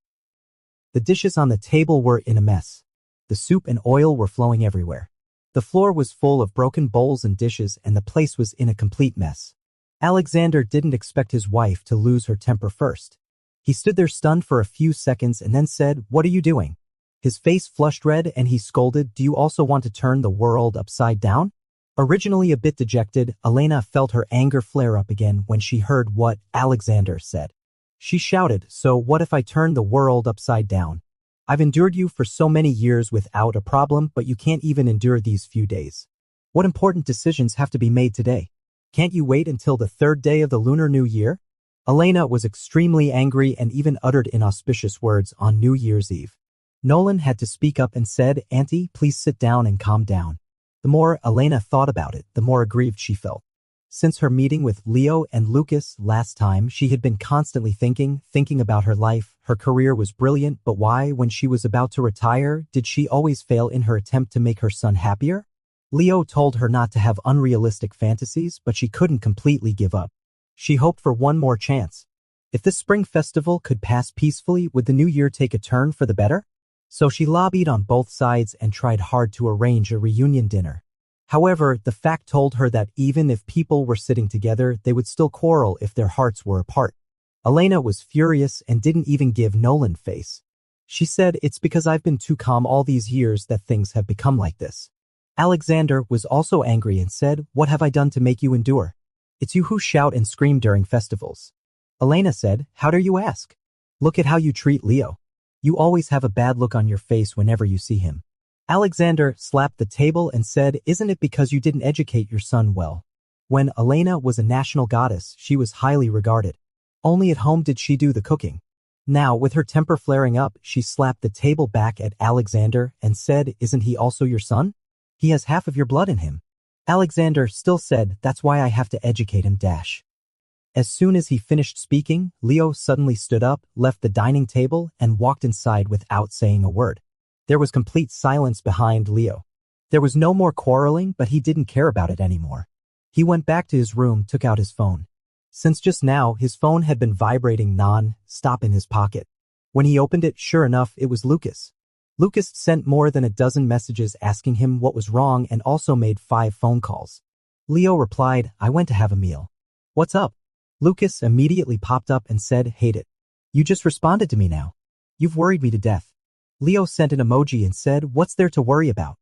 The dishes on the table were in a mess. The soup and oil were flowing everywhere. The floor was full of broken bowls and dishes, and the place was in a complete mess. Alexander didn't expect his wife to lose her temper first. He stood there stunned for a few seconds and then said, what are you doing? His face flushed red and he scolded, do you also want to turn the world upside down? Originally a bit dejected, Elena felt her anger flare up again when she heard what Alexander said. She shouted, so what if I turn the world upside down? I've endured you for so many years without a problem, but you can't even endure these few days. What important decisions have to be made today? Can't you wait until the third day of the Lunar New Year? Elena was extremely angry and even uttered inauspicious words on New Year's Eve. Nolan had to speak up and said, Auntie, please sit down and calm down. The more Elena thought about it, the more aggrieved she felt. Since her meeting with Leo and Lucas last time, she had been constantly thinking about her life. Her career was brilliant, but why, when she was about to retire, did she always fail in her attempt to make her son happier? Leo told her not to have unrealistic fantasies, but she couldn't completely give up. She hoped for one more chance. If this spring festival could pass peacefully, would the new year take a turn for the better? So she lobbied on both sides and tried hard to arrange a reunion dinner. However, the fact told her that even if people were sitting together, they would still quarrel if their hearts were apart. Elena was furious and didn't even give Nolan face. She said, it's because I've been too calm all these years that things have become like this. Alexander was also angry and said, what have I done to make you endure? It's you who shout and scream during festivals. Elena said, how dare you ask? Look at how you treat Leo. You always have a bad look on your face whenever you see him. Alexander slapped the table and said, isn't it because you didn't educate your son well? When Elena was a national goddess, she was highly regarded. Only at home did she do the cooking. Now, with her temper flaring up, she slapped the table back at Alexander and said, isn't he also your son? He has half of your blood in him. Alexander still said, that's why I have to educate him. As soon as he finished speaking, Leo suddenly stood up, left the dining table, and walked inside without saying a word. There was complete silence behind Leo. There was no more quarreling, but he didn't care about it anymore. He went back to his room, took out his phone. Since just now, his phone had been vibrating non-stop in his pocket. When he opened it, sure enough, it was Lucas. Lucas sent more than a dozen messages asking him what was wrong and also made 5 phone calls. Leo replied, I went to have a meal. What's up? Lucas immediately popped up and said, hate it. You just responded to me now. You've worried me to death. Leo sent an emoji and said, what's there to worry about?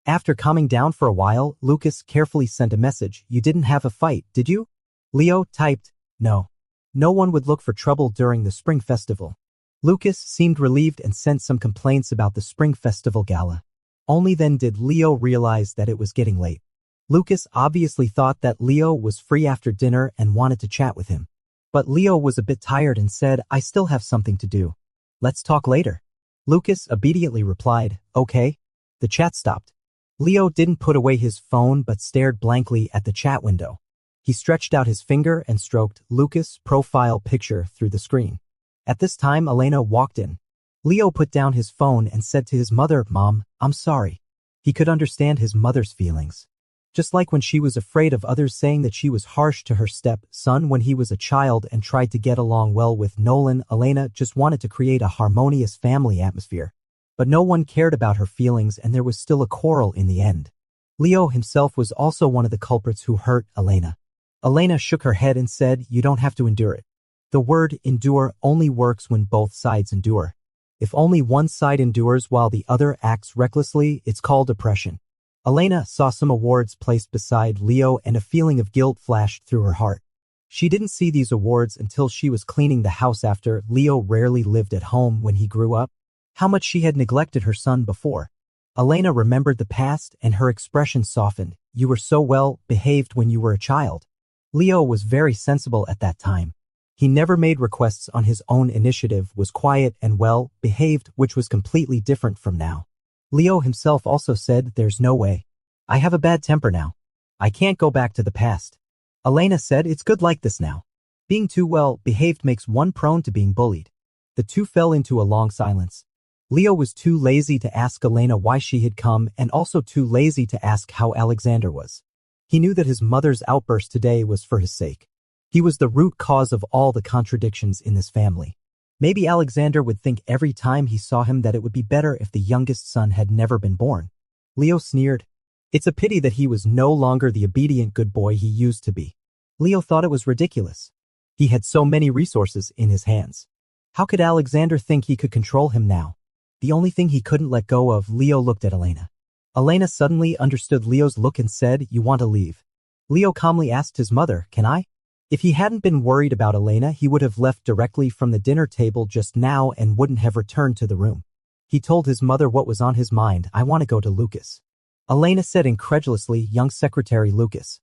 After calming down for a while, Lucas carefully sent a message. You didn't have a fight, did you? Leo typed, no. No one would look for trouble during the Spring Festival. Lucas seemed relieved and sent some complaints about the Spring Festival gala. Only then did Leo realize that it was getting late. Lucas obviously thought that Leo was free after dinner and wanted to chat with him. But Leo was a bit tired and said, I still have something to do. Let's talk later. Lucas obediently replied, okay. The chat stopped. Leo didn't put away his phone but stared blankly at the chat window. He stretched out his finger and stroked Lucas' profile picture through the screen. At this time, Elena walked in. Leo put down his phone and said to his mother, Mom, I'm sorry. He could understand his mother's feelings. Just like when she was afraid of others saying that she was harsh to her step-son when he was a child and tried to get along well with Nolan, Elena just wanted to create a harmonious family atmosphere. But no one cared about her feelings and there was still a quarrel in the end. Leo himself was also one of the culprits who hurt Elena. Elena shook her head and said, you don't have to endure it. The word endure only works when both sides endure. If only one side endures while the other acts recklessly, it's called oppression. Elena saw some awards placed beside Leo and a feeling of guilt flashed through her heart. She didn't see these awards until she was cleaning the house after Leo rarely lived at home when he grew up. How much she had neglected her son before. Elena remembered the past and her expression softened. You were so well behaved when you were a child. Leo was very sensible at that time. He never made requests on his own initiative, was quiet and well behaved, which was completely different from now. Leo himself also said, there's no way. I have a bad temper now. I can't go back to the past. Elena said, it's good like this now. Being too well behaved makes one prone to being bullied. The two fell into a long silence. Leo was too lazy to ask Elena why she had come and also too lazy to ask how Alexander was. He knew that his mother's outburst today was for his sake. He was the root cause of all the contradictions in this family. Maybe Alexander would think every time he saw him that it would be better if the youngest son had never been born. Leo sneered. It's a pity that he was no longer the obedient good boy he used to be. Leo thought it was ridiculous. He had so many resources in his hands. How could Alexander think he could control him now? The only thing he couldn't let go of. Leo looked at Elena. Elena suddenly understood Leo's look and said, you want to leave? Leo calmly asked his mother, can I? If he hadn't been worried about Elena, he would have left directly from the dinner table just now and wouldn't have returned to the room. He told his mother what was on his mind. I want to go to Lucas. Elena said incredulously, young secretary Lucas.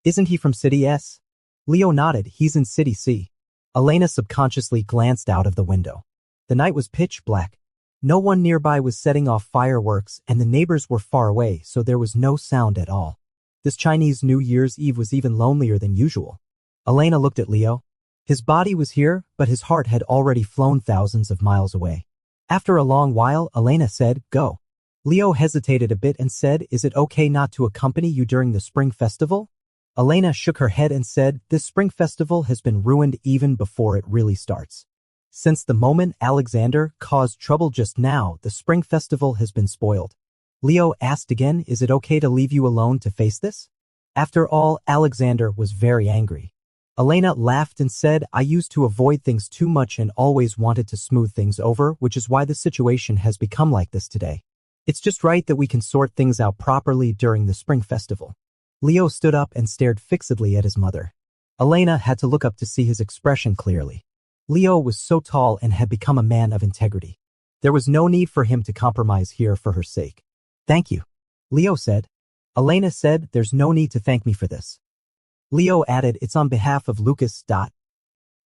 Isn't he from City S? Leo nodded, he's in City C. Elena subconsciously glanced out of the window. The night was pitch black. No one nearby was setting off fireworks and the neighbors were far away, so there was no sound at all. This Chinese New Year's Eve was even lonelier than usual. Elena looked at Leo. His body was here, but his heart had already flown thousands of miles away. After a long while, Elena said, go. Leo hesitated a bit and said, is it okay not to accompany you during the Spring Festival? Elena shook her head and said, this Spring Festival has been ruined even before it really starts. Since the moment Alexander caused trouble just now, the Spring Festival has been spoiled. Leo asked again, is it okay to leave you alone to face this? After all, Alexander was very angry. Elena laughed and said, I used to avoid things too much and always wanted to smooth things over, which is why the situation has become like this today. It's just right that we can sort things out properly during the Spring Festival. Leo stood up and stared fixedly at his mother. Elena had to look up to see his expression clearly. Leo was so tall and had become a man of integrity. There was no need for him to compromise here for her sake. Thank you, Leo said. Elena said, there's no need to thank me for this. Leo added, it's on behalf of Lucas.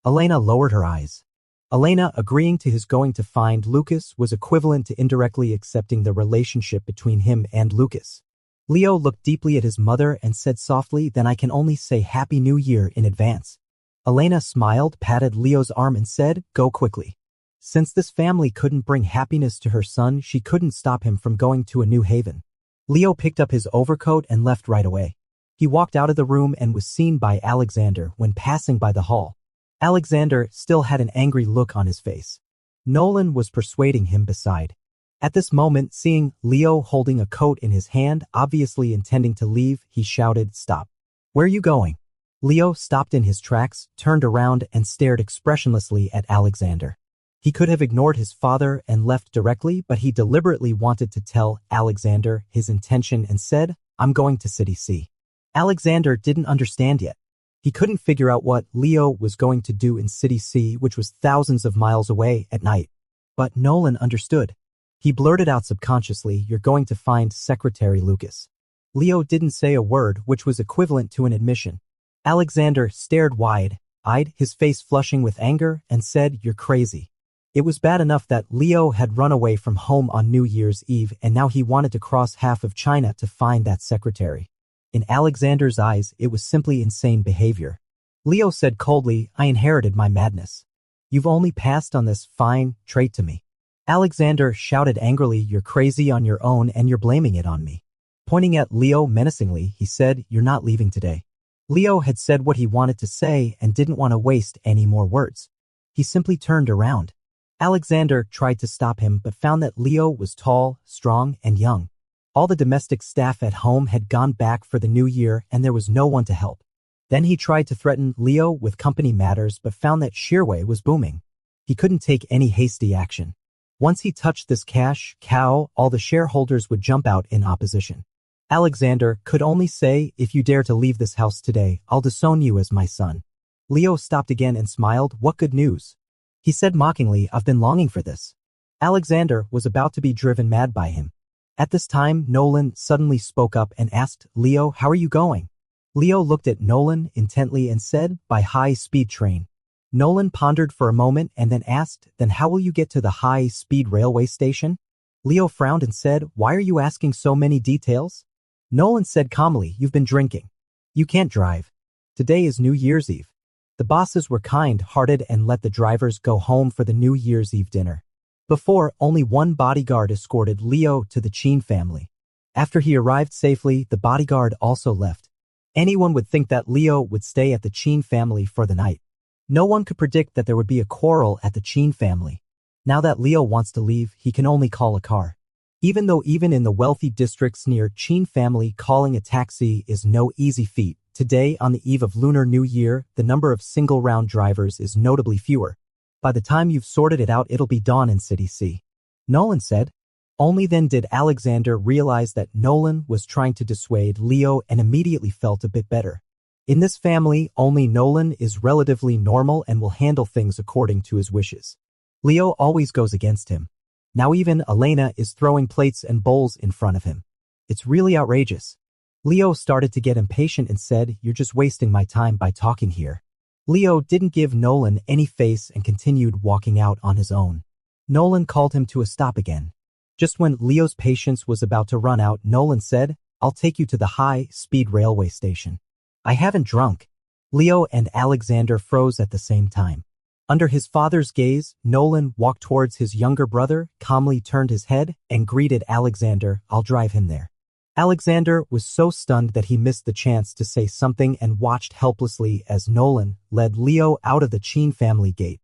Elena lowered her eyes. Elena agreeing to his going to find Lucas was equivalent to indirectly accepting the relationship between him and Lucas. Leo looked deeply at his mother and said softly, then I can only say Happy New Year in advance. Elena smiled, patted Leo's arm and said, go quickly. Since this family couldn't bring happiness to her son, she couldn't stop him from going to a new haven. Leo picked up his overcoat and left right away. He walked out of the room and was seen by Alexander when passing by the hall. Alexander still had an angry look on his face. Nolan was persuading him beside. At this moment, seeing Leo holding a coat in his hand, obviously intending to leave, he shouted, stop. Where are you going? Leo stopped in his tracks, turned around and stared expressionlessly at Alexander. He could have ignored his father and left directly, but he deliberately wanted to tell Alexander his intention and said, "I'm going to City C." Alexander didn't understand yet. He couldn't figure out what Leo was going to do in City C, which was thousands of miles away at night. But Nolan understood. He blurted out subconsciously, "You're going to find Secretary Lucas." Leo didn't say a word, which was equivalent to an admission. Alexander stared wide-eyed, his face flushing with anger, and said, "You're crazy." It was bad enough that Leo had run away from home on New Year's Eve, and now he wanted to cross half of China to find that secretary. In Alexander's eyes, it was simply insane behavior. Leo said coldly, "I inherited my madness. You've only passed on this fine trait to me." Alexander shouted angrily, "You're crazy on your own and you're blaming it on me." Pointing at Leo menacingly, he said, "You're not leaving today." Leo had said what he wanted to say and didn't want to waste any more words. He simply turned around. Alexander tried to stop him but found that Leo was tall, strong, and young. All the domestic staff at home had gone back for the new year and there was no one to help. Then he tried to threaten Leo with company matters but found that Shearway was booming. He couldn't take any hasty action. Once he touched this cash cow, all the shareholders would jump out in opposition. Alexander could only say, "If you dare to leave this house today, I'll disown you as my son." Leo stopped again and smiled. "What good news?" He said mockingly, "I've been longing for this." Alexander was about to be driven mad by him. At this time, Nolan suddenly spoke up and asked, "Leo, how are you going?" Leo looked at Nolan intently and said, "By high-speed train." Nolan pondered for a moment and then asked, "Then how will you get to the high-speed railway station?" Leo frowned and said, "Why are you asking so many details?" Nolan said calmly, "You've been drinking. You can't drive. Today is New Year's Eve." The bosses were kind-hearted and let the drivers go home for the New Year's Eve dinner. Before, only one bodyguard escorted Leo to the Chin family. After he arrived safely, the bodyguard also left. Anyone would think that Leo would stay at the Chin family for the night. No one could predict that there would be a quarrel at the Chin family. Now that Leo wants to leave, he can only call a car. Even though even in the wealthy districts near Chin family, calling a taxi is no easy feat, today on the eve of Lunar New Year, the number of single-round drivers is notably fewer. By the time you've sorted it out, it'll be dawn in City C. Nolan said. Only then did Alexander realize that Nolan was trying to dissuade Leo and immediately felt a bit better. In this family, only Nolan is relatively normal and will handle things according to his wishes. Leo always goes against him. Now even Elena is throwing plates and bowls in front of him. It's really outrageous. Leo started to get impatient and said, "You're just wasting my time by talking here." Leo didn't give Nolan any face and continued walking out on his own. Nolan called him to a stop again. Just when Leo's patience was about to run out, Nolan said, "I'll take you to the high-speed railway station." "I haven't drunk." Leo and Alexander froze at the same time. Under his father's gaze, Nolan walked towards his younger brother, calmly turned his head, and greeted Alexander, "I'll drive him there." Alexander was so stunned that he missed the chance to say something and watched helplessly as Nolan led Leo out of the Chin family gate.